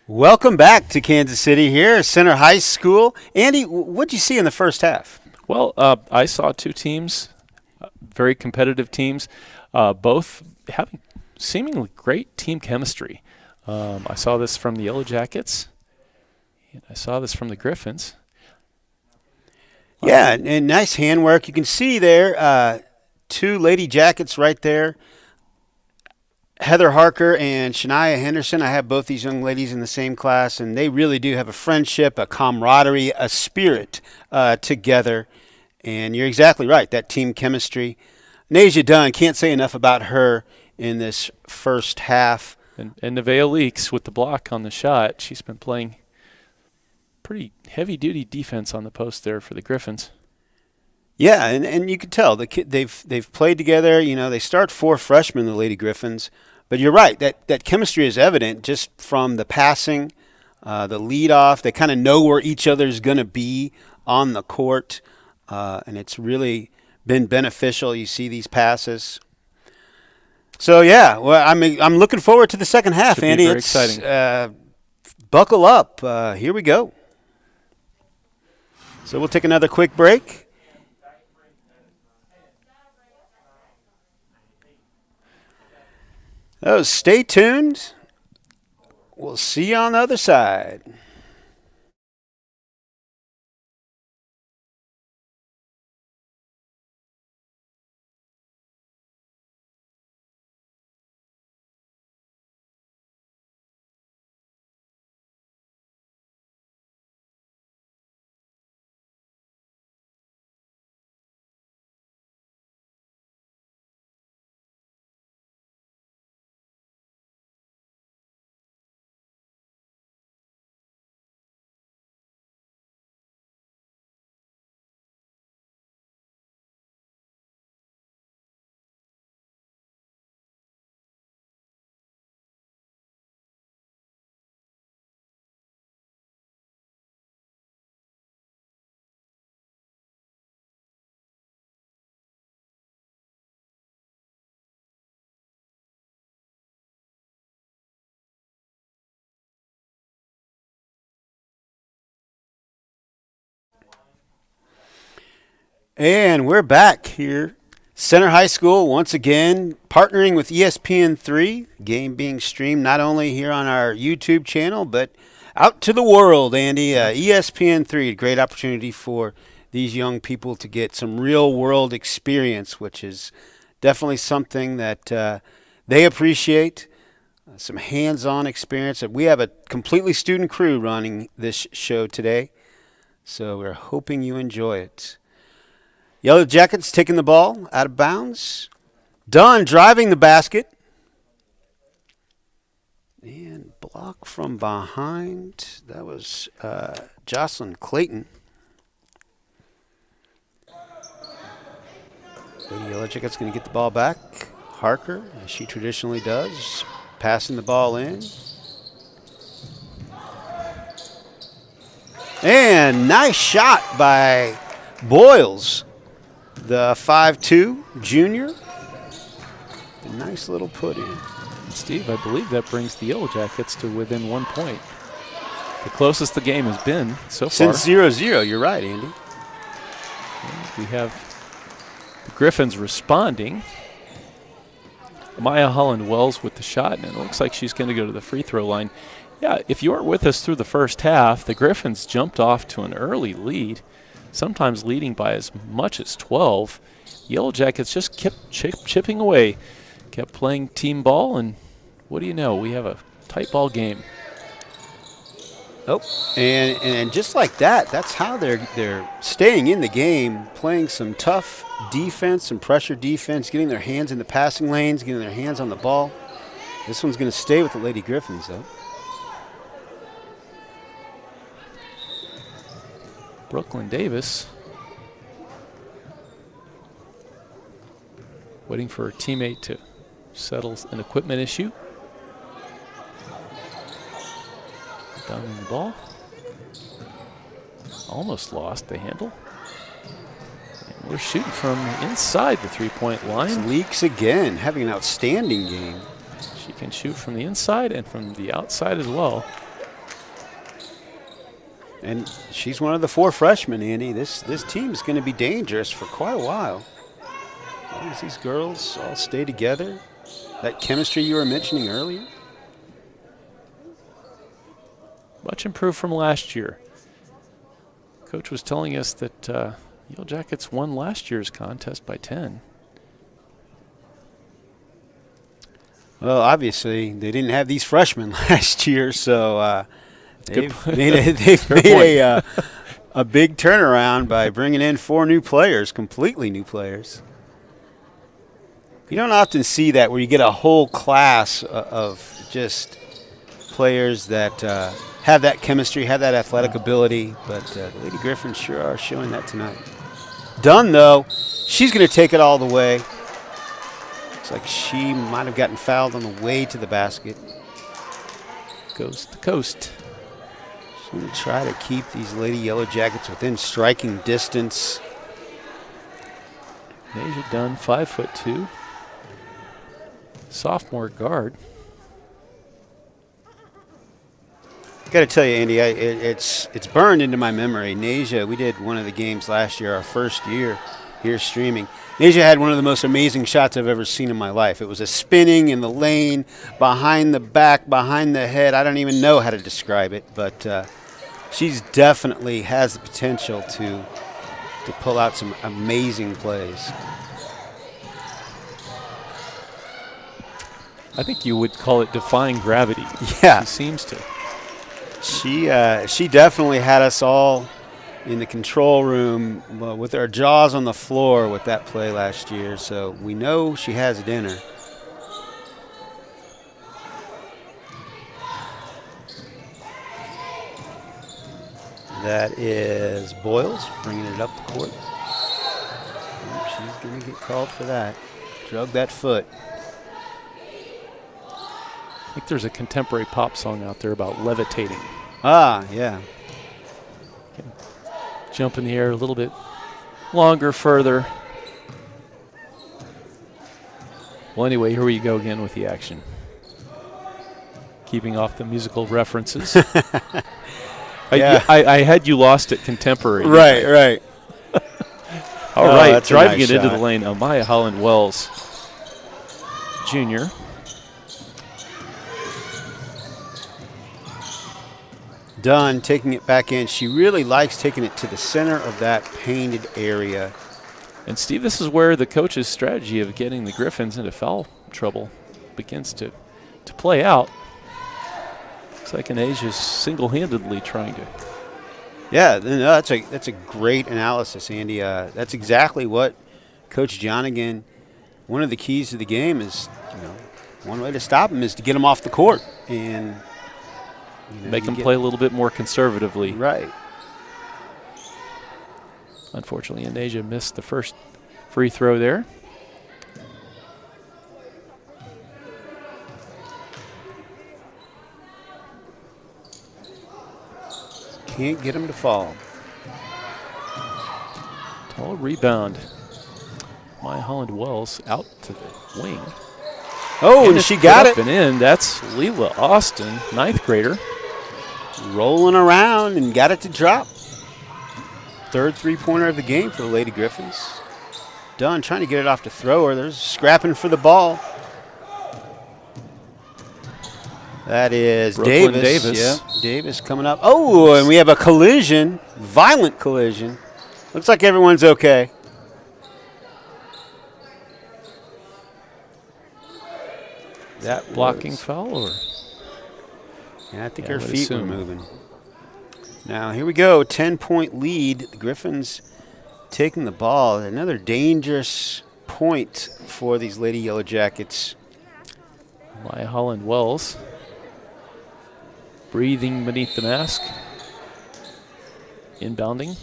Welcome back to Kansas City here, Center High School. Andy, what did you see in the first half? Well, I saw two teams, very competitive teams, both having seemingly great team chemistry. I saw this from the Yellowjackets, and I saw this from the Griffins. Yeah, and nice handwork. You can see there two Lady Jackets right there. Heather Harker and Shania Henderson. I have both these young ladies in the same class, and they really do have a friendship, a camaraderie, a spirit together. And you're exactly right, that team chemistry. Nasia Dunn, can't say enough about her in this first half. And Nevaeh Leaks with the block on the shot. She's been playing pretty heavy-duty defense on the post there for the Griffins. Yeah, and you can tell they've played together. You know, they start four freshmen, the Lady Griffins. But you're right, that chemistry is evident just from the passing, the leadoff. They kind of know where each other's going to be on the court, and it's really been beneficial. You see these passes. So yeah, well, I'm looking forward to the second half, Should Andy. Be very it's exciting. Buckle up. Here we go. So we'll take another quick break. Oh, stay tuned. We'll see you on the other side. And we're back here. Center High School, once again, partnering with ESPN3. Game being streamed not only here on our YouTube channel, but out to the world, Andy. ESPN3, a great opportunity for these young people to get some real-world experience, which is definitely something that they appreciate. Some hands-on experience. We have a completely student crew running this show today, so we're hoping you enjoy it. Yellowjackets taking the ball out of bounds. Dunn driving the basket. And block from behind. That was Jocelyn Clayton. Lady Yellowjackets going to get the ball back. Harker, as she traditionally does, passing the ball in. And nice shot by Boyles, the 5'2" junior. A nice little put in. Steve, I believe that brings the Yellowjackets to within 1 point. The closest the game has been so far. Since 0-0, you're right, Andy. We have the Griffins responding. Maya Holland-Wells with the shot, and it looks like she's going to go to the free throw line. Yeah, if you weren't with us through the first half, the Griffins jumped off to an early lead, sometimes leading by as much as 12. Yellowjackets just kept chipping away, kept playing team ball, and what do you know? We have a tight ball game. Oh, and just like that, that's how they're staying in the game, playing some tough defense, some pressure defense, getting their hands in the passing lanes, getting their hands on the ball. This one's going to stay with the Lady Griffins, though. Brooklyn Davis waiting for her teammate to settle an equipment issue. Down in the ball. Almost lost the handle. And we're shooting from inside the three-point line. Leaks again, having an outstanding game. She can shoot from the inside and from the outside as well. And she's one of the 4 freshmen, Andy. This team is going to be dangerous for quite a while. As long as these girls all stay together, that chemistry you were mentioning earlier. Much improved from last year. Coach was telling us that Yellowjackets won last year's contest by 10. Well, obviously, they didn't have these freshmen last year, so they've made a big turnaround by bringing in 4 new players, completely new players. You don't often see that where you get a whole class of just players that have that chemistry, have that athletic ability, but the Lady Griffins sure are showing that tonight. Dunn, though, she's going to take it all the way. Looks like she might have gotten fouled on the way to the basket. Coast to coast. She's going to try to keep these Lady Yellowjackets within striking distance. Nasia Dunn, 5'2", sophomore guard. Got to tell you, Andy, it's burned into my memory. Nasia, we did one of the games last year, our first year here streaming. Nasia had one of the most amazing shots I've ever seen in my life. It was a spinning in the lane, behind the back, behind the head. I don't even know how to describe it, but she's definitely has the potential to pull out some amazing plays. I think you would call it defying gravity. Yeah. She seems to. She definitely had us all in the control room with our jaws on the floor with that play last year, so we know she has it in her. That is Boyles bringing it up the court. She's going to get called for that. Drug that foot. I think there's a contemporary pop song out there about levitating. Ah, yeah. Jump in the air a little bit longer, further. Well, anyway, here we go again with the action. Keeping off the musical references. Yeah. I had you lost at contemporary. Right. All right, that's a driving nice it into shot. the lane, Amaya Holland-Wells, junior. Dunn taking it back in. She really likes taking it to the center of that painted area. And, Steve, this is where the coach's strategy of getting the Griffins into foul trouble begins to play out. Looks like Asia's single-handedly trying to. Yeah, no, that's a great analysis, Andy. That's exactly what Coach Johnigan, one of the keys to the game is, one way to stop him is to get him off the court and Make them play a little bit more conservatively. Right. Unfortunately, Anasia missed the first free throw there. Can't get him to fall. Tall rebound. Maya Holland-Wells out to the wing. Oh, and she got it. Up and in. That's Leela Austin, 9th grader. Rolling around and got it to drop. Third three-pointer of the game for the Lady Griffins. Dunn trying to get it off the thrower. There's scrapping for the ball. That is Brooklyn Davis. Yeah, Davis coming up. Oh, and we have a collision, violent collision. Looks like everyone's okay. That blocking foul, or? Yeah, I think Yeah, her I would feet were assume. moving. Now, here we go. 10-point lead. The Griffins taking the ball. Another dangerous point for these Lady Yellow Jackets. Maya Holland-Wells breathing beneath the mask. Inbounding.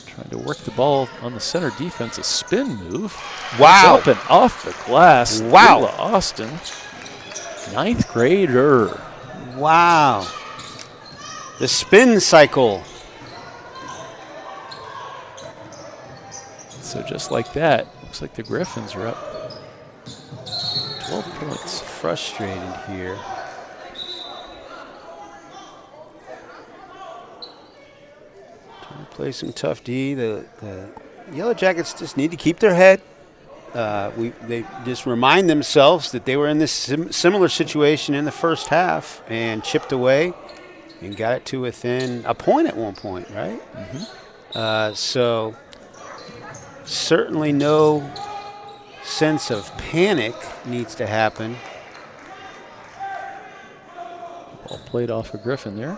Trying to work the ball on the center defense. A spin move. Wow. It's up and off the glass. Wow. Leela Austin, 9th grader. Wow. The spin cycle. So just like that, looks like the Griffins are up 12 points. Frustrated here. Trying to play some tough D. The Yellow Jackets just need to keep their head. They just remind themselves that they were in this similar situation in the first half and chipped away and got it to within a point at one point, right? Mm-hmm. So certainly no sense of panic needs to happen. Ball played off a Griffin there.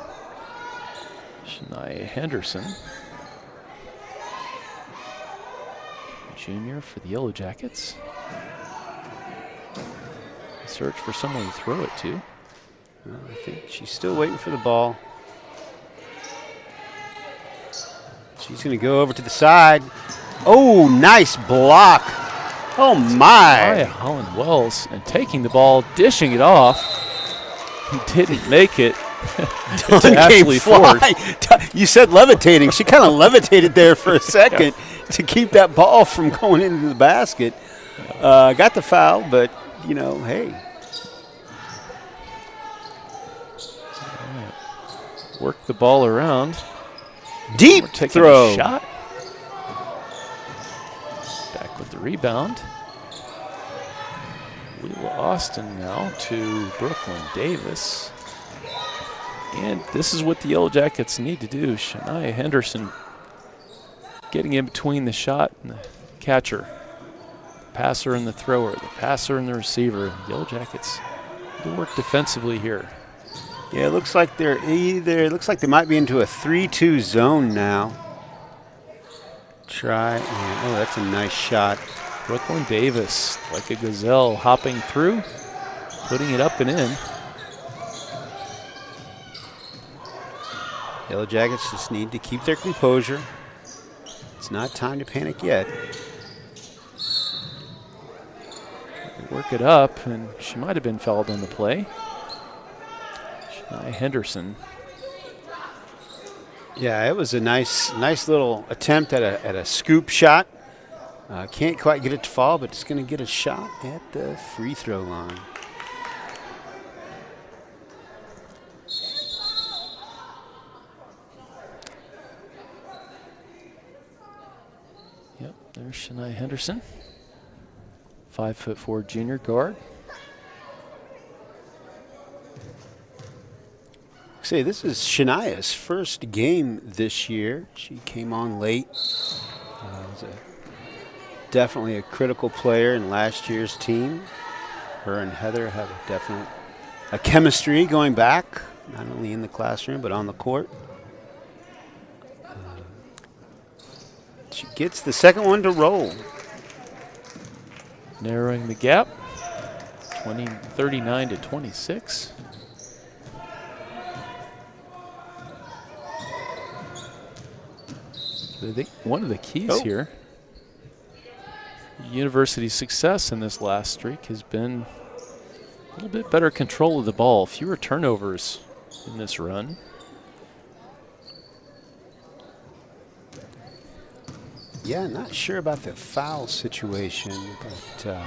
Shania Henderson, junior for the Yellow Jackets. Search for someone to throw it to. I think she's still waiting for the ball. She's going to go over to the side. Oh, nice block. Oh, my. Maya Holland-Wells, and taking the ball, dishing it off. Didn't make it. Dunn came Ashley Ford. flying. You said levitating. She kind of levitated there for a second to keep that ball from going into the basket. Got the foul, but, hey. Work the ball around. Deep We're taking throw. a shot. Back with the rebound. Leela Austin now to Brooklyn Davis. And this is what the Yellow Jackets need to do. Shania Henderson getting in between the shot and the catcher. The passer and the thrower. The passer and the receiver. Yellow Jackets need to work defensively here. Yeah, it looks like they might be into a 3-2 zone now. Oh, that's a nice shot. Brooklyn Davis, like a gazelle, hopping through, putting it up and in. Yellow Jackets just need to keep their composure. It's not time to panic yet. Work it up, and she might have been fouled on the play. Shania Henderson. Yeah, it was a nice little attempt at a scoop shot. Can't quite get it to fall, but it's going to get a shot at the free throw line. Yep, there's Shania Henderson. 5'4" junior guard. Say, this is Shania's first game this year. She came on late. Was definitely a critical player in last year's team. Her and Heather have a chemistry going back, not only in the classroom but on the court. She gets the second one to roll. Narrowing the gap, 39 to 26. I think one of the keys here, University's success in this last streak has been a little bit better control of the ball, fewer turnovers in this run. Yeah, not sure about the foul situation, but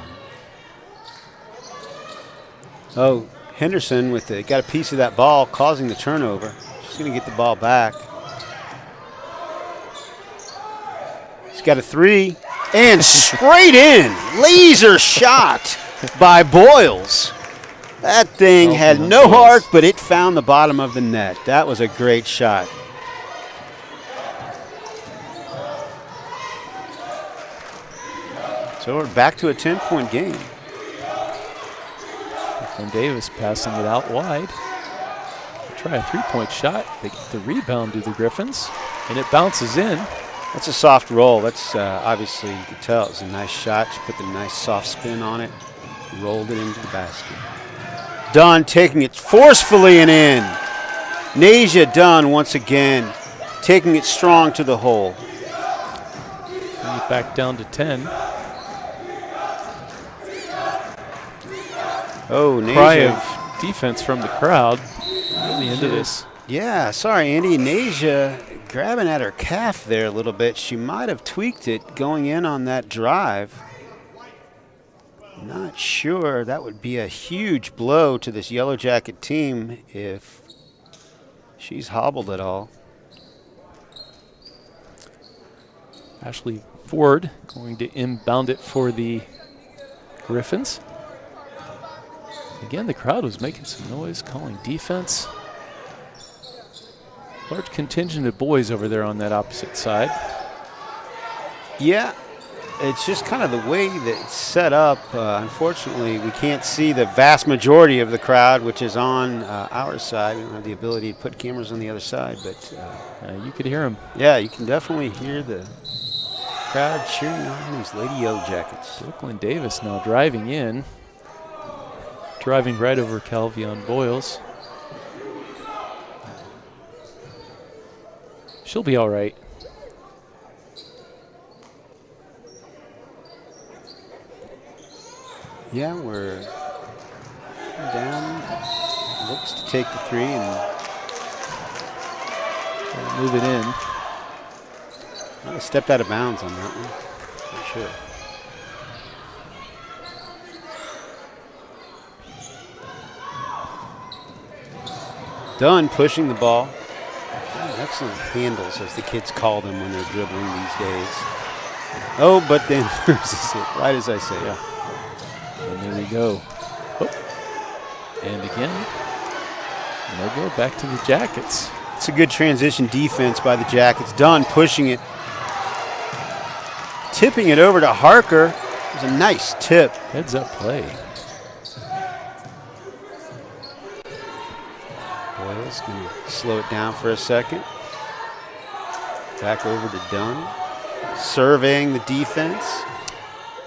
Henderson got a piece of that ball, causing the turnover. She's going to get the ball back. She's got a three, and straight in, laser shot by Boyles. That thing had no arc, but it found the bottom of the net. That was a great shot. So we're back to a 10-point game. And Davis passing it out wide. Try a three-point shot. They get the rebound to the Griffins, and it bounces in. That's a soft roll. That's obviously, you could tell it was a nice shot. She put the nice soft spin on it, rolled it into the basket. Dunn taking it forcefully and in. Nasia Dunn once again taking it strong to the hole. Bring it back down to 10. Oh, Nasia. Cry of defense from the crowd at the end of this. Yeah, sorry, Andy. Nasia grabbing at her calf there a little bit. She might have tweaked it going in on that drive. Not sure. That would be a huge blow to this Yellowjacket team if she's hobbled at all. Ashley Ford going to inbound it for the Griffins. Again, the crowd was making some noise, calling defense. Large contingent of boys over there on that opposite side. Yeah, it's just kind of the way that it's set up. Unfortunately, we can't see the vast majority of the crowd, which is on our side. We don't have the ability to put cameras on the other side, but you could hear them. Yeah, you can definitely hear the crowd cheering on these Lady Yellowjackets. Brooklyn Davis now driving in. Driving right over Calvion Boyles. She'll be all right. Yeah, we're down. Looks to take the three and move it in. I stepped out of bounds on that one. For sure. Dunn pushing the ball. Excellent handles, as the kids call them when they're dribbling these days. Oh, but then loses it, right as I say. Yeah. And there we go. Oh. And again, no go back to the Jackets. It's a good transition defense by the Jackets. Dunn pushing it. Tipping it over to Harker. It was a nice tip. Heads up play. Boyles going to slow it down for a second. Back over to Dunn. Surveying the defense.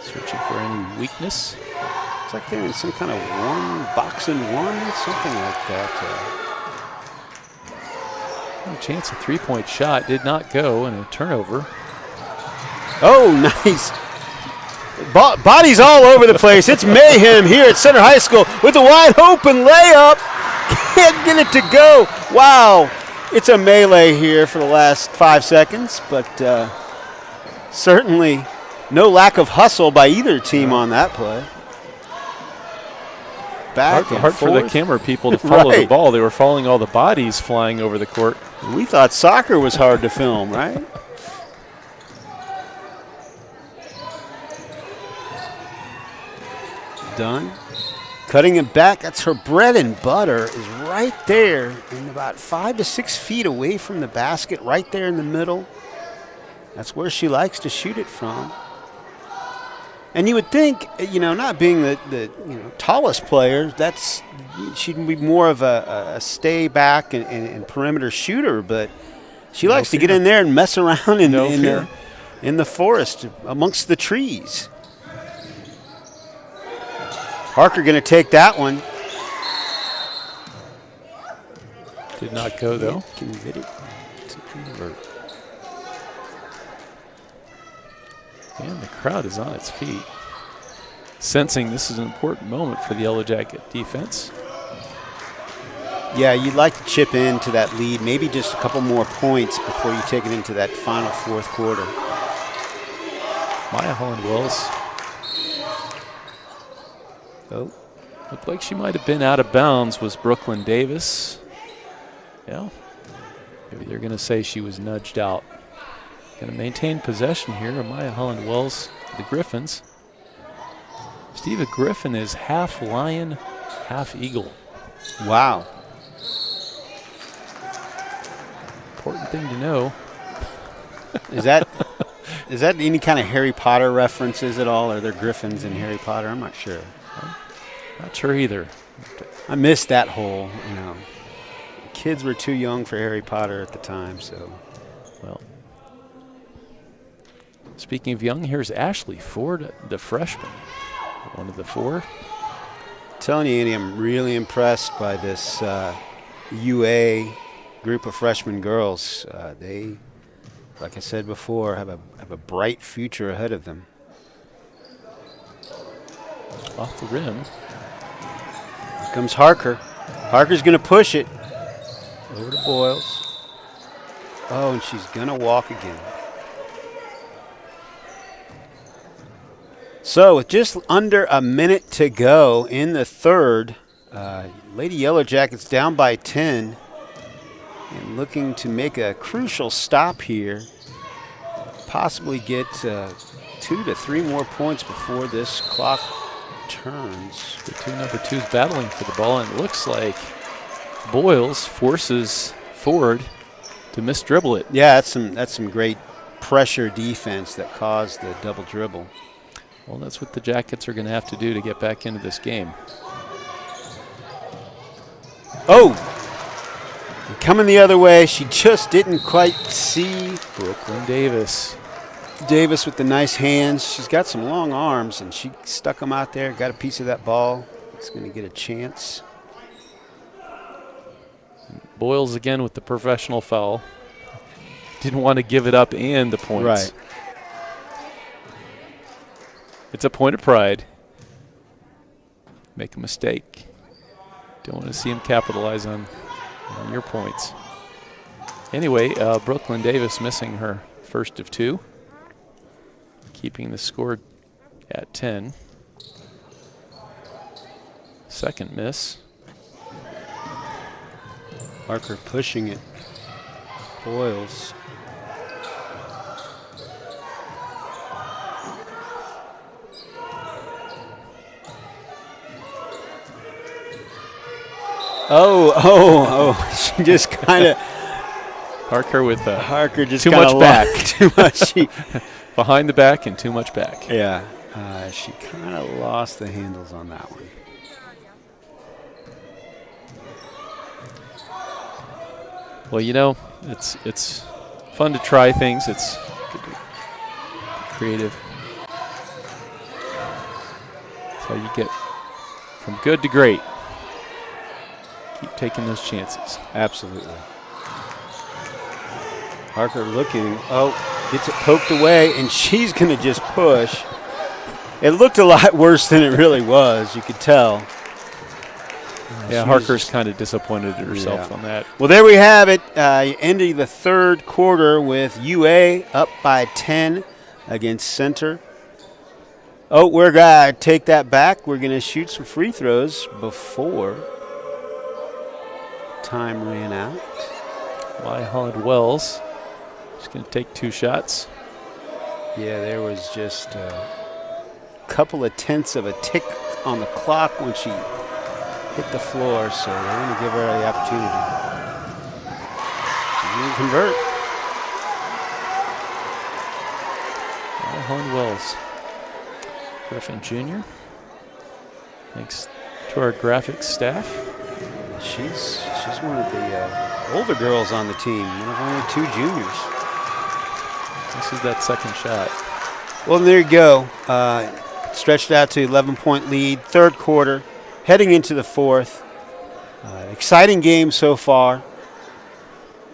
Searching for any weakness. It's like they're in some kind of boxing one, something like that. A chance, a three-point shot did not go, and a turnover. Oh, nice. Bodies all over the place. It's mayhem here at Center High School with a wide open layup. Can't get it to go. Wow. It's a melee here for the last 5 seconds, but certainly no lack of hustle by either team on that play. Back and hard forth. for the camera people to follow the ball. They were following all the bodies flying over the court. We thought soccer was hard to film, right? done. Cutting it back, that's her bread and butter, is right there and about 5 to 6 feet away from the basket, right there in the middle. That's where she likes to shoot it from. And you would think, not being the tallest player, she'd be more of a stay back and perimeter shooter, but she likes to get in there and mess around in the forest amongst the trees. Harker going to take that one. Did not go, though. Can you get it to convert? And the crowd is on its feet, sensing this is an important moment for the Yellowjacket defense. Yeah, you'd like to chip into that lead, maybe just a couple more points before you take it into that final fourth quarter. Maya Holland-Wells. Oh. Looked like she might have been out of bounds, was Brooklyn Davis. Yeah. Maybe they're going to say she was nudged out. Going to maintain possession here. Maya Holland-Wells, the Griffins. Steve, a Griffin is half lion, half eagle. Wow. Important thing to know. Is that any kind of Harry Potter references at all? Are there Griffins in Harry Potter? I'm not sure. Not sure either. I missed that whole, kids were too young for Harry Potter at the time, so. Well, speaking of young, here's Ashley Ford, the freshman, one of the four. Telling you, Andy, I'm really impressed by this UA group of freshman girls. They, like I said before, have a bright future ahead of them. Off the rim. Here comes Harker. Harker's going to push it over to Boyles. Oh, and she's going to walk again. So with just under a minute to go in the third, Lady Yellowjackets down by 10 and looking to make a crucial stop here, possibly get 2 to 3 more points before this clock turns. The two number twos battling for the ball, and it looks like Boyles forces Ford to misdribble it. Yeah, that's some great pressure defense that caused the double dribble. Well, that's what the Jackets are going to have to do to get back into this game. Oh! Coming the other way, she just didn't quite see. Brooklyn Davis. Davis with the nice hands. She's got some long arms, and she stuck them out there, got a piece of that ball. It's going to get a chance. Boyles again with the professional foul. Didn't want to give it up and the points. Right. It's a point of pride. Make a mistake. Don't want to see him capitalize on your points. Anyway, Brooklyn Davis missing her first of two, keeping the score at 10. Second miss. Harker pushing it. Boyles. Oh, she just kind of. Harker with Harker just too much back. Too much. Behind the back and too much back. Yeah, she kind of lost the handles on that one. Well, it's fun to try things. It's good to be creative. That's how you get from good to great. Keep taking those chances. Absolutely. Harker looking. Oh, gets it poked away, and she's going to just push. It looked a lot worse than it really was. You could tell. Yeah, Harker's kind of disappointed at herself on that. Well, there we have it. Ending the third quarter with UA up by 10 against Center. Oh, we're going to take that back. We're going to shoot some free throws before time ran out. Maya Holland-Wells. She's going to take 2 shots. Yeah, there was just a couple of tenths of a tick on the clock when she hit the floor, so they're going to give her the opportunity. She's going to convert. Helen Wells. Griffin Jr. Thanks to our graphics staff. She's one of the older girls on the team, one of only 2 juniors. This is that second shot. Well, there you go. Stretched out to 11-point lead, third quarter, heading into the fourth. Exciting game so far,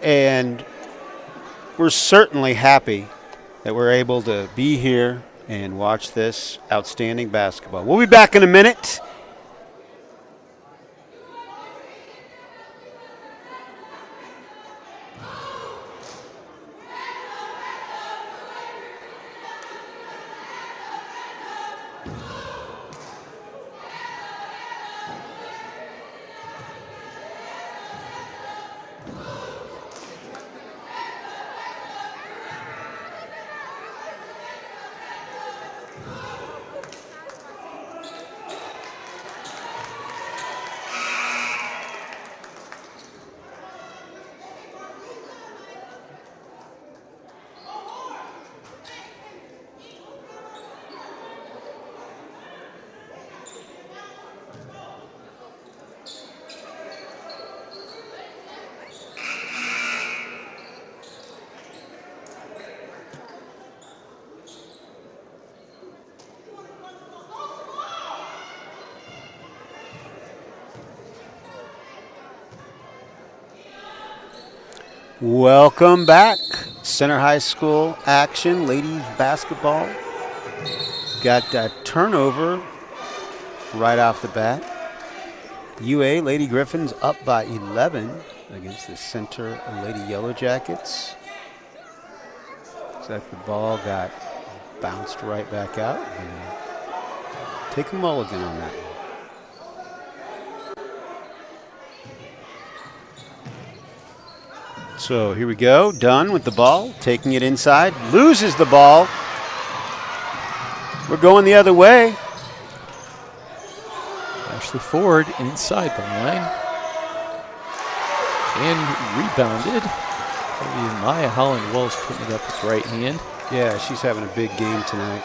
and we're certainly happy that we're able to be here and watch this outstanding basketball. We'll be back in a minute. Welcome back. Center High School action, ladies basketball. Got a turnover right off the bat. UA Lady Griffins up by 11 against the Center Lady Yellowjackets. Looks like the ball got bounced right back out. Take a mulligan on that one. So here we go. Dunn with the ball, taking it inside, loses the ball. We're going the other way. Ashley Ford inside the line. And rebounded. Maya Holland Wells putting it up with right hand. Yeah, she's having a big game tonight.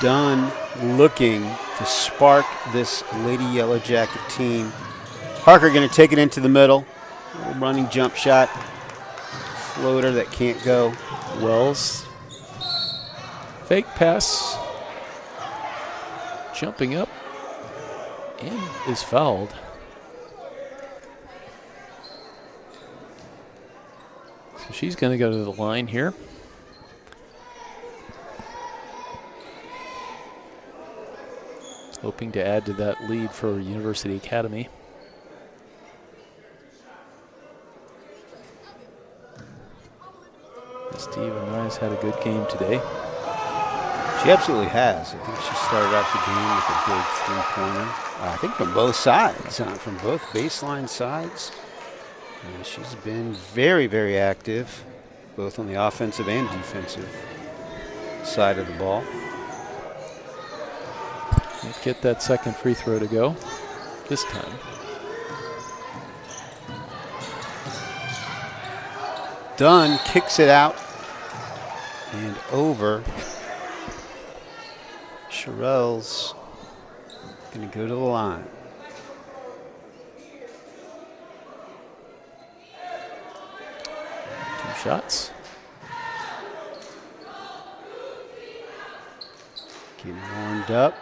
Dunn looking to spark this Lady Yellowjacket team. Parker going to take it into the middle. Running jump shot. Floater that can't go. Wells. Fake pass. Jumping up. And is fouled. So she's going to go to the line here. Hoping to add to that lead for University Academy. Steve and Rice had a good game today. She absolutely has. I think she started off the game with a big three-pointer. I think from both sides, from both baseline sides. She's been very, very active, both on the offensive and defensive side of the ball. Let's get that second free throw to go this time. Dunn kicks it out and over. Sherrell's going to go to the line. Two shots. Getting warmed up.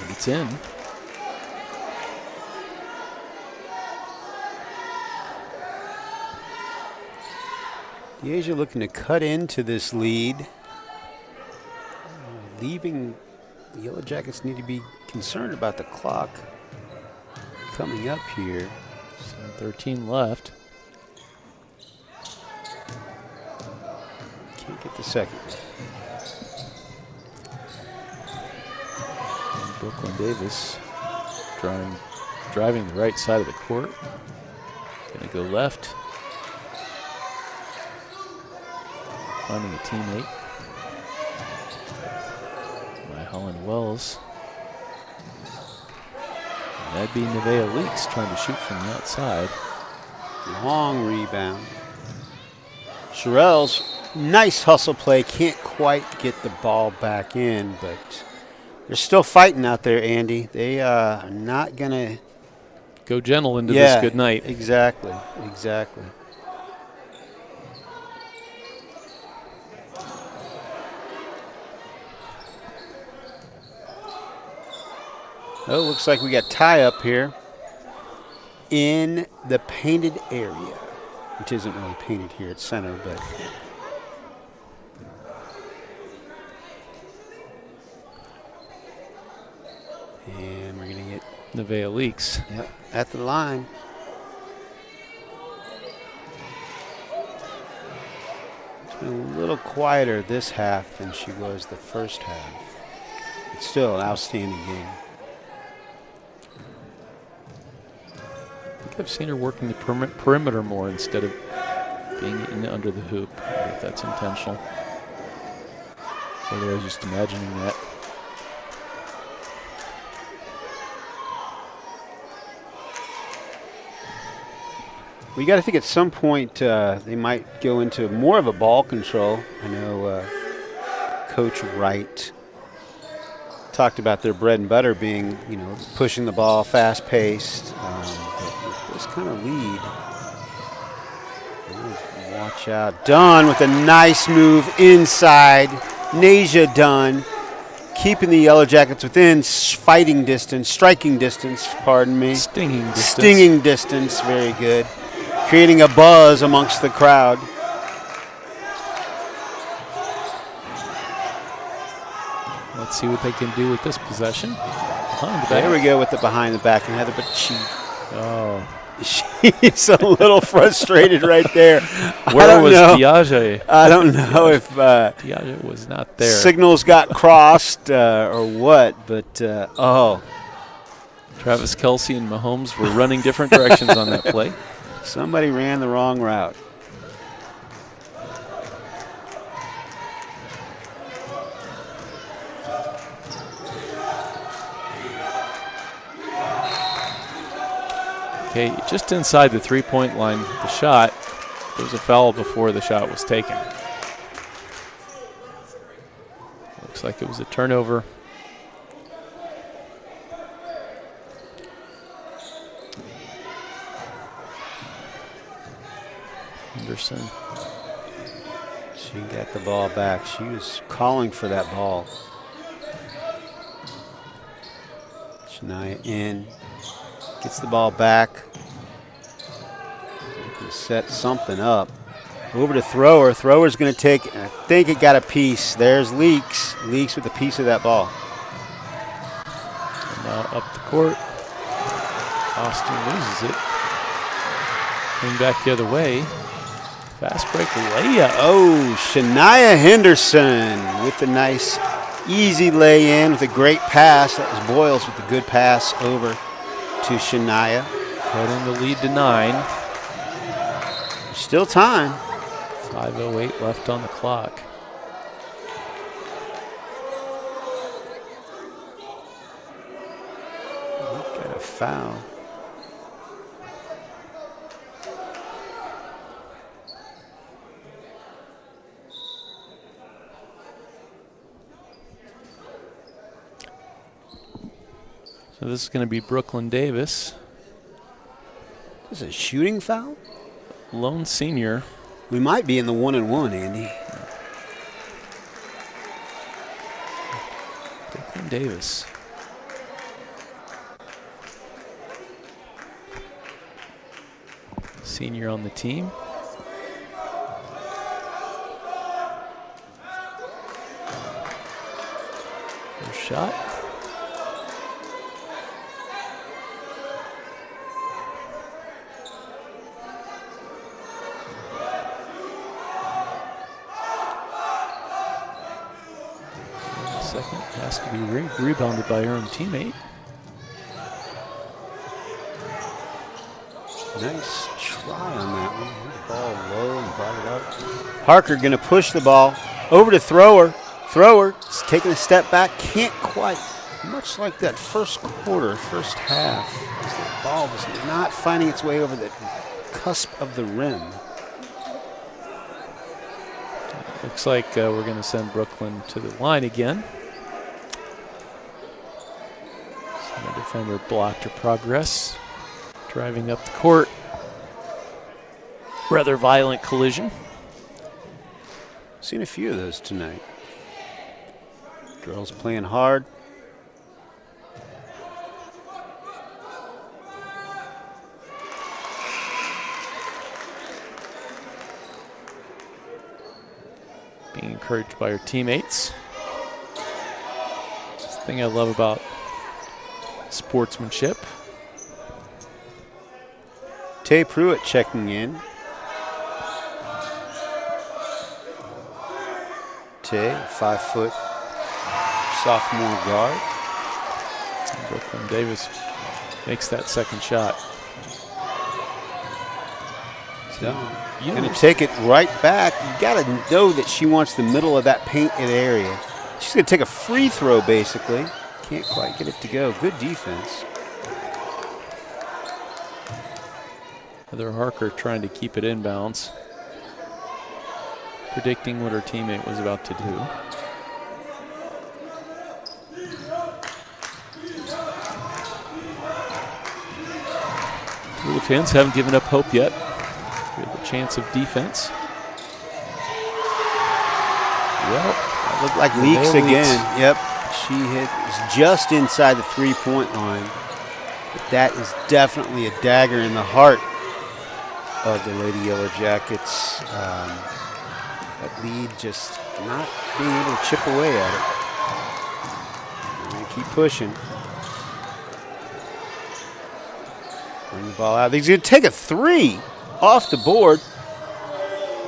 It's in. Asia looking to cut into this lead. Leaving the Yellowjackets need to be concerned about the clock coming up here. 13 left. Can't get the second. And Brooklyn Davis drawing driving the right side of the court. Gonna go left. Finding a teammate. By Holland Wells. And that'd be Nevaeh Leaks trying to shoot from the outside. Long rebound. Sherrell's nice hustle play. Can't quite get the ball back in, but they're still fighting out there, Andy. They are not going to go gentle into this good night. Exactly, exactly. Oh, looks like we got tie up here in the painted area, which isn't really painted here at center, but and we're going to get Nevaeh Leaks. Yep, at the line. She's been a little quieter this half than she was the first half. It's still an outstanding game. I've seen her working the perimeter more instead of being in under the hoop. I don't know if that's intentional. Whether I was just imagining that. We got to think at some point they might go into more of a ball control. I know Coach Wright talked about their bread and butter being, pushing the ball, fast-paced. This kind of lead. Watch out. Dunn with a nice move inside. Nasia Dunn keeping the Yellow Jackets within striking distance, pardon me. Stinging distance, very good. Creating a buzz amongst the crowd. Let's see what they can do with this possession. There we go with the behind the back, and Heather, but she's a little frustrated right there. Where was Diage? I don't know if Diage was not there. Signals got crossed or what, but Travis Kelce and Mahomes were running different directions on that play. Somebody ran the wrong route. Okay, just inside the three-point line, the shot, there was a foul before the shot was taken. Looks like it was a turnover. Henderson. She got the ball back. She was calling for that ball. Shania in. Gets the ball back. Set something up. Over to Thrower. Thrower's going to take, I think it got a piece. There's Leaks. Leaks with a piece of that ball. And now up the court. Austin loses it. Coming back the other way. Fast break layup. Oh, Shania Henderson with the nice, easy lay-in with a great pass. That was Boyles with a good pass over to Shania. Cutting the lead to 9. Still time. 5:08 left on the clock. Got a foul. So this is going to be Brooklyn Davis. Is it a shooting foul? Lone senior. We might be in the 1-and-1, Andy. Brooklyn Davis. Senior on the team. First shot. Second has to be rebounded by her own teammate. Nice try on that one. The ball low and brought it up. Harker going to push the ball over to Thrower. Thrower is taking a step back. Can't quite. Much like that first quarter, first half. The ball was not finding its way over the cusp of the rim. Looks like we're going to send Brooklyn to the line again. So the defender blocked her progress. Driving up the court. Rather violent collision. Seen a few of those tonight. Girls playing hard. Being encouraged by her teammates. That's the thing I love about sportsmanship. Tay Pruitt checking in. Tay, 5-foot sophomore guard. And Brooklyn Davis makes that second shot. So you're going to take it right back. You got to know that she wants the middle of that painted area. She's going to take a free throw, basically. Can't quite get it to go. Good defense. Heather Harker trying to keep it inbounds. Predicting what her teammate was about to do. The fans haven't given up hope yet. We have a chance of defense. Well, that looked like Leaks again. Yep. She is just inside the three-point line. But that is definitely a dagger in the heart of the Lady Yellowjackets. That lead just not being able to chip away at it. They're going to keep pushing. Bring the ball out. He's going to take a three off the board.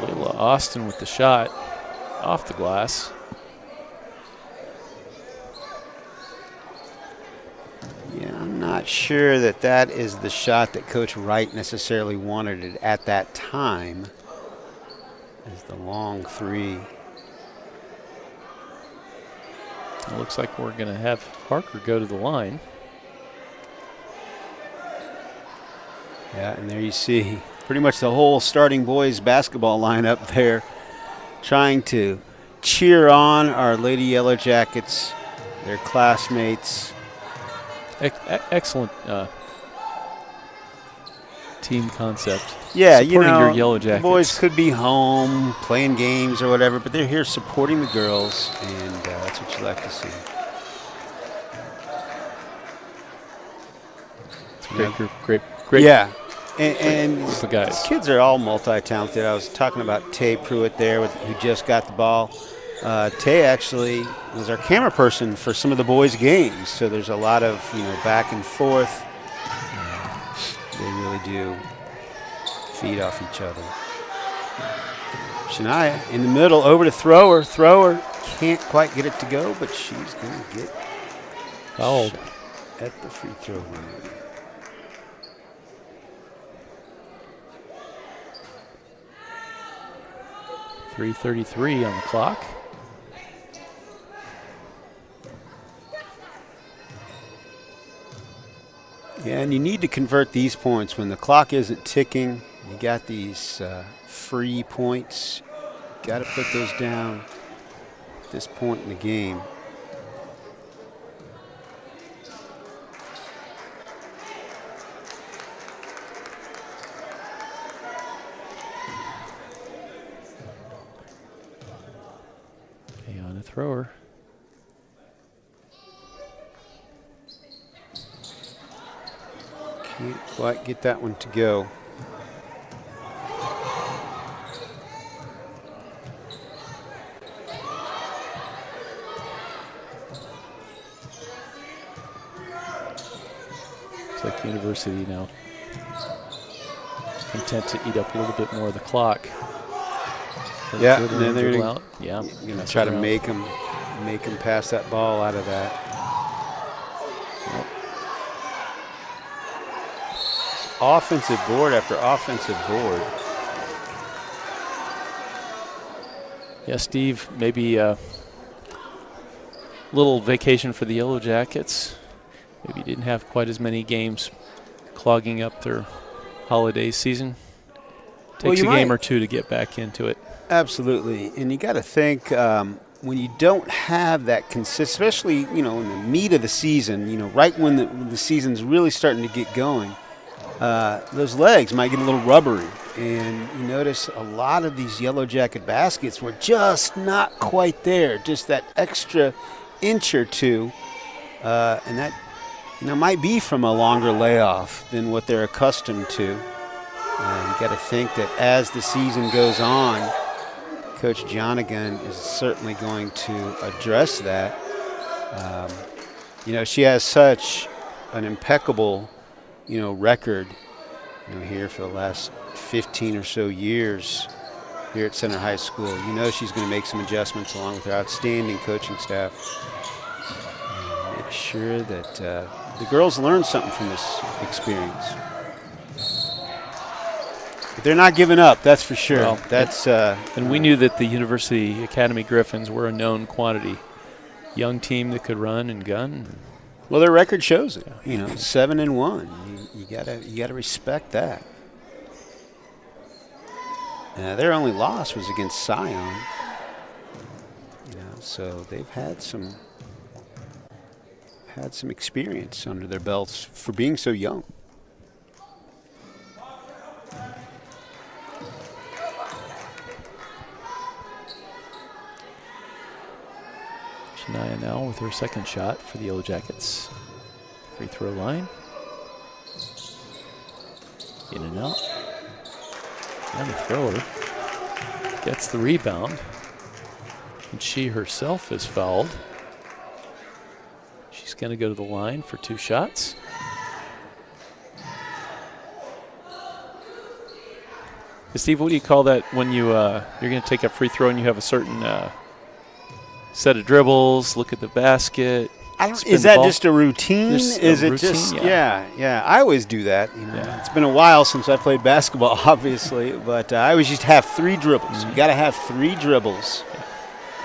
Layla Austin with the shot off the glass. Yeah, I'm not sure that that is the shot that Coach Wright necessarily wanted it at that time. Is the long three. It looks like we're going to have Harker go to the line. Yeah, and there you see pretty much the whole starting boys basketball lineup there trying to cheer on our Lady Yellowjackets, their classmates. Excellent team concept. Yeah, supporting you know, your Yellowjackets. The boys could be home playing games or whatever, but they're here supporting the girls, and that's what you like to see. It's a great group, great. Yeah, and group of guys. These kids are all multi-talented. I was talking about Tay Pruitt there, who just got the ball. Tay actually was our camera person for some of the boys' games, so there's a lot of back and forth. They really do feed off each other. Shania in the middle, over to Thrower. Thrower can't quite get it to go, but she's going to get fouled at the free throw line. .333 on the clock. Yeah, and you need to convert these points when the clock isn't ticking. You got these free points. Got to put those down at this point in the game. Ayana Thrower. Can't quite get that one to go. It's like University now content to eat up a little bit more of the clock. Yeah, and then they're going to try to make them pass that ball out of that. offensive board after offensive board. Yeah, Steve, maybe a little vacation for the Yellow Jackets. Maybe didn't have quite as many games clogging up their holiday season. Takes a game or two to get back into it. Absolutely. And you got to think when you don't have that especially, in the meat of the season, right when the season's really starting to get going, those legs might get a little rubbery. And you notice a lot of these Yellow Jacket baskets were just not quite there, just that extra inch or two. And that, might be from a longer layoff than what they're accustomed to. You got to think that as the season goes on, Coach Jonigan is certainly going to address that. She has such an impeccable, record, here for the last 15 or so years here at Center High School. She's going to make some adjustments along with her outstanding coaching staff and make sure that the girls learn something from this experience. But they're not giving up, that's for sure. Well, and we knew that the University Academy Griffins were a known quantity. Young team that could run and gun. Well, their record shows it. 7-1. You gotta respect that. Their only loss was against Scion. So they've had some experience under their belts for being so young. Shania now with her second shot for the Yellow Jackets. Free throw line. In and out. And the thrower gets the rebound. And she herself is fouled. She's going to go to the line for 2 shots. Steve, what do you call that when you're going to take a free throw and you have a certain set of dribbles, look at the basket? Is that just a routine? Yeah. I always do that. It's been a while since I played basketball, obviously, but I always used to have 3 dribbles. Mm-hmm. You got to have 3 dribbles,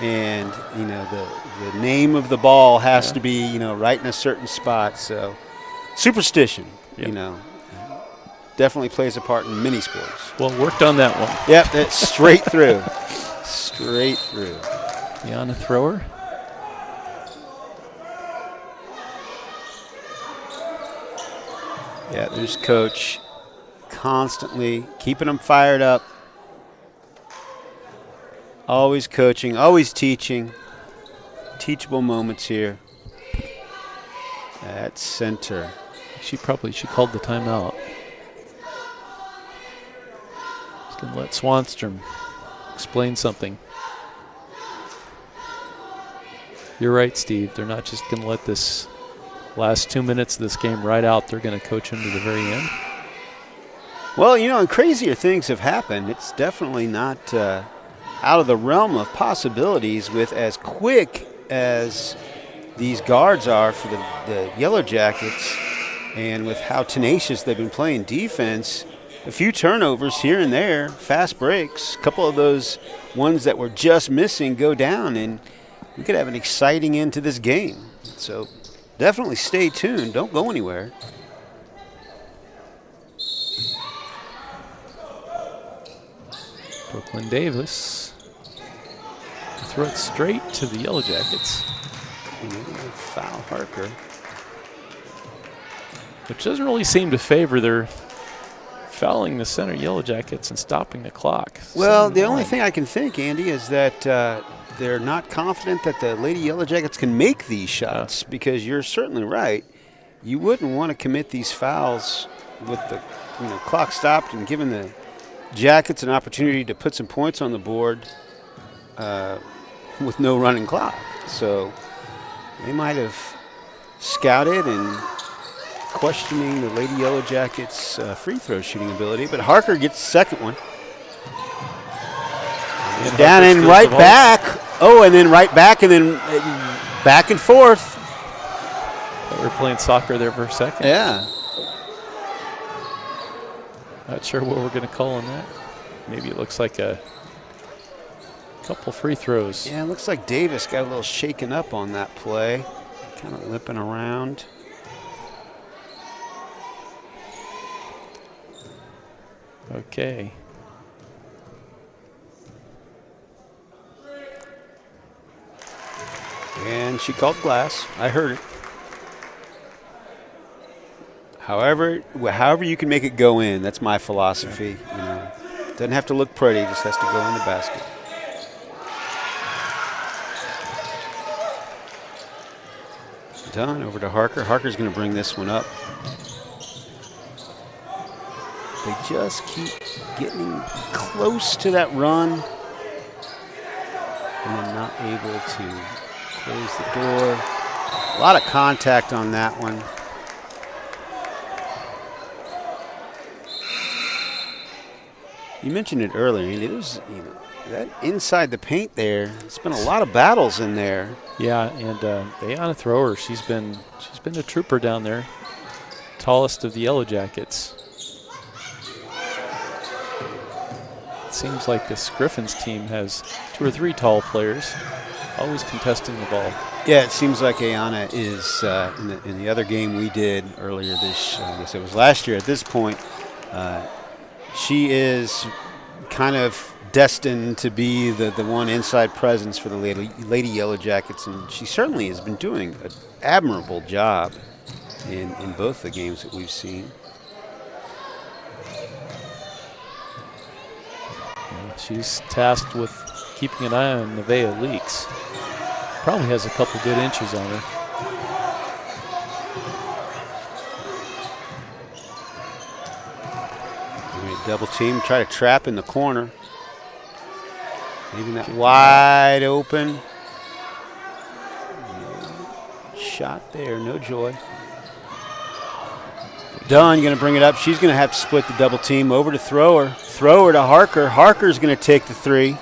and the name of the ball has to be right in a certain spot. So superstition, definitely plays a part in many sports. Well, worked on that one. Yep, that's straight through, straight through. Yana thrower. Yeah, there's Coach constantly keeping them fired up. Always coaching, always teaching. Teachable moments here at center. She called the timeout. She's going to let Swanstrom explain something. You're right, Steve. They're not just going to let this last 2 minutes of this game ride out. They're going to coach him to the very end. Well, and crazier things have happened. It's definitely not out of the realm of possibilities with as quick as these guards are for the Yellow Jackets and with how tenacious they've been playing defense. A few turnovers here and there, fast breaks, a couple of those ones that were just missing go down, and we could have an exciting end to this game. So definitely stay tuned. Don't go anywhere. Brooklyn Davis. Throw it straight to the Yellow Jackets. Foul Harker. Which doesn't really seem to favor their fouling the center Yellow Jackets and stopping the clock. Well, the only thing I can think, Andy, is that they're not confident that the Lady Yellow Jackets can make these shots because you're certainly right. You wouldn't want to commit these fouls with the clock stopped and giving the Jackets an opportunity to put some points on the board with no running clock. So they might have scouted and questioning the Lady Yellow Jackets' free throw shooting ability, but Harker gets the second one. And down and right back. Oh, and then right back, and then back and forth. We were playing soccer there for a second. Yeah. Not sure what we're going to call on that. Maybe it looks like a couple free throws. Yeah, it looks like Davis got a little shaken up on that play. Kind of limping around. Okay. And she called glass. I heard it. However you can make it go in, that's my philosophy. You know, doesn't have to look pretty, just has to go in the basket. Done. Over to Harker. Harker's going to bring this one up. They just keep getting close to that run and then not able to close the door. A lot of contact on that one. You mentioned it earlier. It was, that inside the paint there. It's been a lot of battles in there. Yeah, and Ayana Thrower, she's been a trooper down there. Tallest of the Yellowjackets. It seems like this Griffins team has 2 or 3 tall players, always contesting the ball. Yeah, it seems like Ayana is in the other game we did earlier this. I guess it was last year. At this point, she is kind of destined to be the one inside presence for the Lady Yellowjackets, and she certainly has been doing an admirable job in both the games that we've seen. Yeah, she's tasked with keeping an eye on Nevaeh Leaks. Probably has a couple good inches on her. Double team, try to trap in the corner. Leaving that wide open. Shot there, no joy. Dunn going to bring it up. She's going to have to split the double team. Over to Thrower. Thrower to Harker. Harker's going to take the 3. Good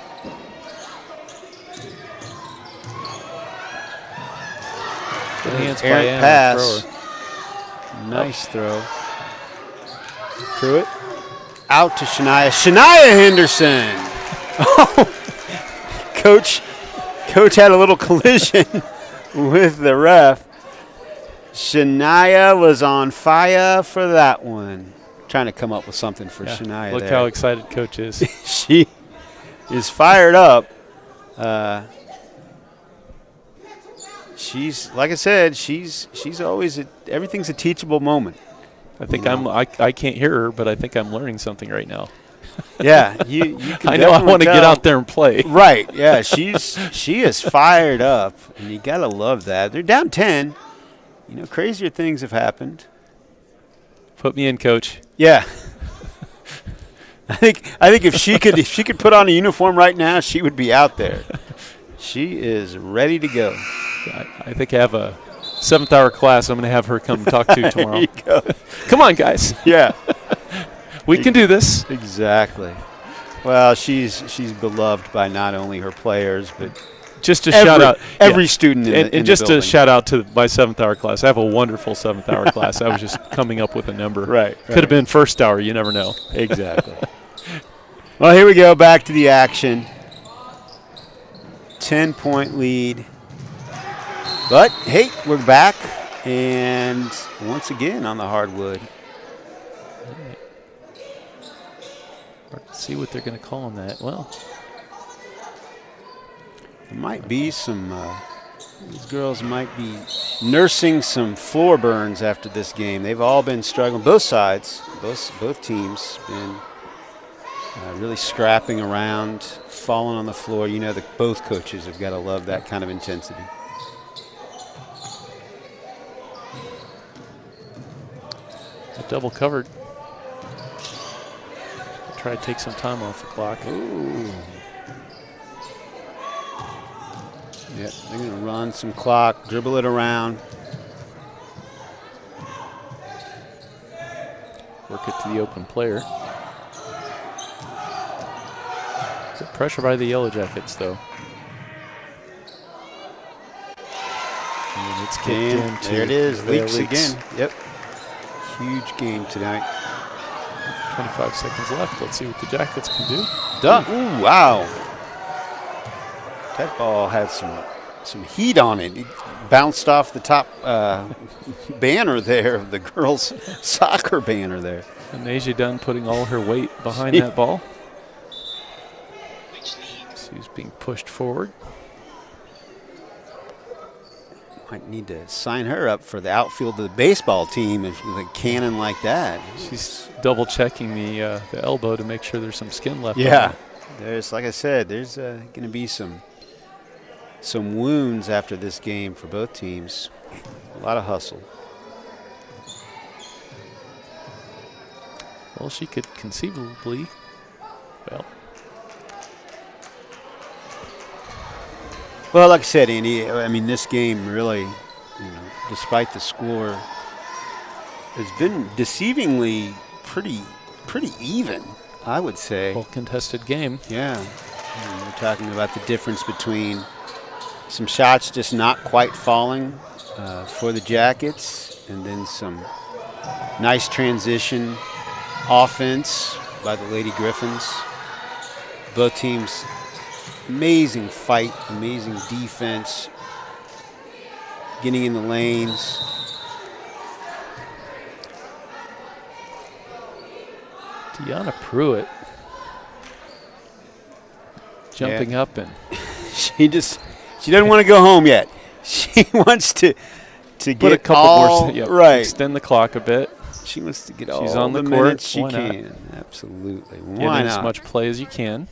hands by Errant Anna pass. Thrower. Nice throw. Pruitt. Out to Shania. Shania Henderson. Oh, Coach had a little collision with the ref. Shania was on fire for that one. Trying to come up with something for Shania. Look there. how excited Coach is. She is fired up. She's, like I said, she's always everything's a teachable moment. I think I can't hear her, but I think I'm learning something right now. Yeah, you can I know I want to get tell. out there and play. Right, yeah, she is fired up, and you got to love that. They're down 10. Crazier things have happened. Put me in, Coach. Yeah. I think if she could put on a uniform right now, she would be out there. She is ready to go. I think I have a 7th hour class I'm going to have her come talk to tomorrow. There you go. Come on, guys. Yeah. We can do this. Exactly. Well, she's beloved by not only her players, but just a shout out every student in the just building. a shout out to my 7th hour class. I have a wonderful 7th hour class. I was just coming up with a number. Right. Could have been 1st hour. You never know. Exactly. Well, here we go. Back to the action. 10-point lead. But, hey, we're back. And once again on the hardwood. Let's see what they're going to call on that. Well, there might be some, these girls might be nursing some floor burns after this game. They've all been struggling. Both sides, both teams been really scrapping around, falling on the floor. Both coaches have got to love that kind of intensity. double covered. Try to take some time off the clock. Ooh. Yeah, they're going to run some clock, dribble it around. Work it to the open player. Good pressure by the Yellowjackets, though. And it's kicked in. There it is. Leaks Leaks again. Yep. Huge game tonight. 25 seconds left. Let's see what the Jackets can do. Done. Ooh, wow. That ball had some heat on it. It bounced off the top banner there, the girls' soccer banner there. And Asia Dunn putting all her weight behind that ball. She's being pushed forward. Might need to sign her up for the outfield of the baseball team with a cannon like that. She's double checking the elbow to make sure there's some skin left. Yeah, on it. there's, like I said, there's going to be some wounds after this game for both teams. A lot of hustle. Well, she could conceivably, Well, like I said, Andy, I mean, this game really, despite the score, has been deceivingly pretty even, I would say. well contested game. Yeah. We're talking about the difference between some shots just not quite falling for the Jackets, and then some nice transition offense by the Lady Griffins. Both teams, amazing fight, amazing defense, getting in the lanes. Deanna Pruitt jumping up and She doesn't want to go home yet. She wants to put get a couple all more, right. extend the clock a bit. She wants to get She's all on the the court. minutes she Why not? can. Absolutely. Get Why in not? as much play as you can.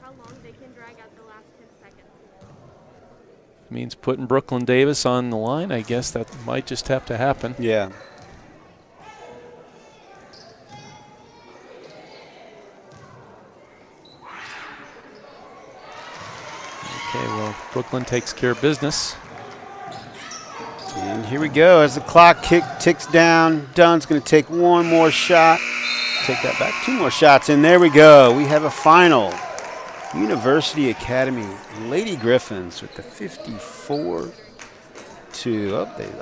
How long they can drag out the last 10 seconds. Means putting Brooklyn Davis on the line. I guess that might just have to happen. Yeah. Okay, well, Brooklyn takes care of business. And here we go as the clock ticks down. Dunn's going to take one more shot. Take that back. Two more shots, and there we go. We have a final. University Academy Lady Griffins with the 54-2.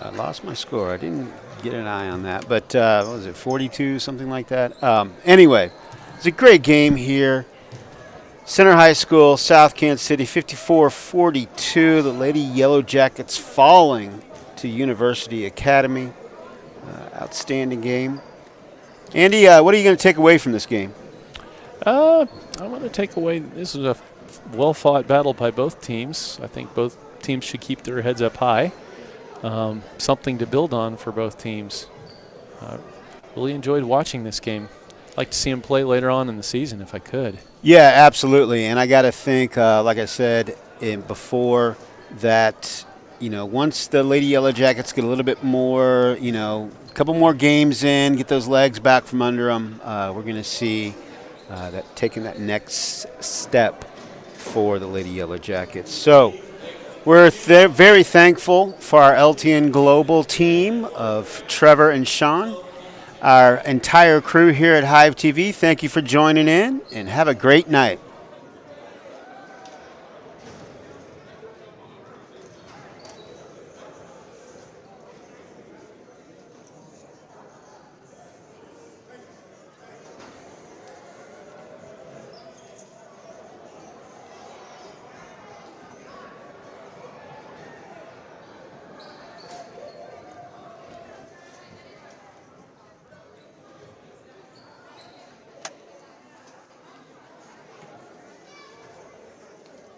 I lost my score. I didn't get an eye on that. But what was it, 42, something like that? Anyway, it's a great game here. Center High School, South Kansas City, 54-42. The Lady Yellowjackets falling to University Academy. Outstanding game. Andy, what are you going to take away from this game? I want to take away, this is a well-fought battle by both teams. I think both teams should keep their heads up high. Something to build on for both teams. Really enjoyed watching this game. Like to see them play later on in the season if I could. Yeah, absolutely. And I got to think, like I said before, that, once the Lady Yellowjackets get a little bit more, a couple more games in, get those legs back from under them, we're going to see that taking that next step for the Lady Yellowjackets. So we're very thankful for our LTN Global team of Trevor and Sean. Our entire crew here at Hive TV, thank you for joining in, and have a great night.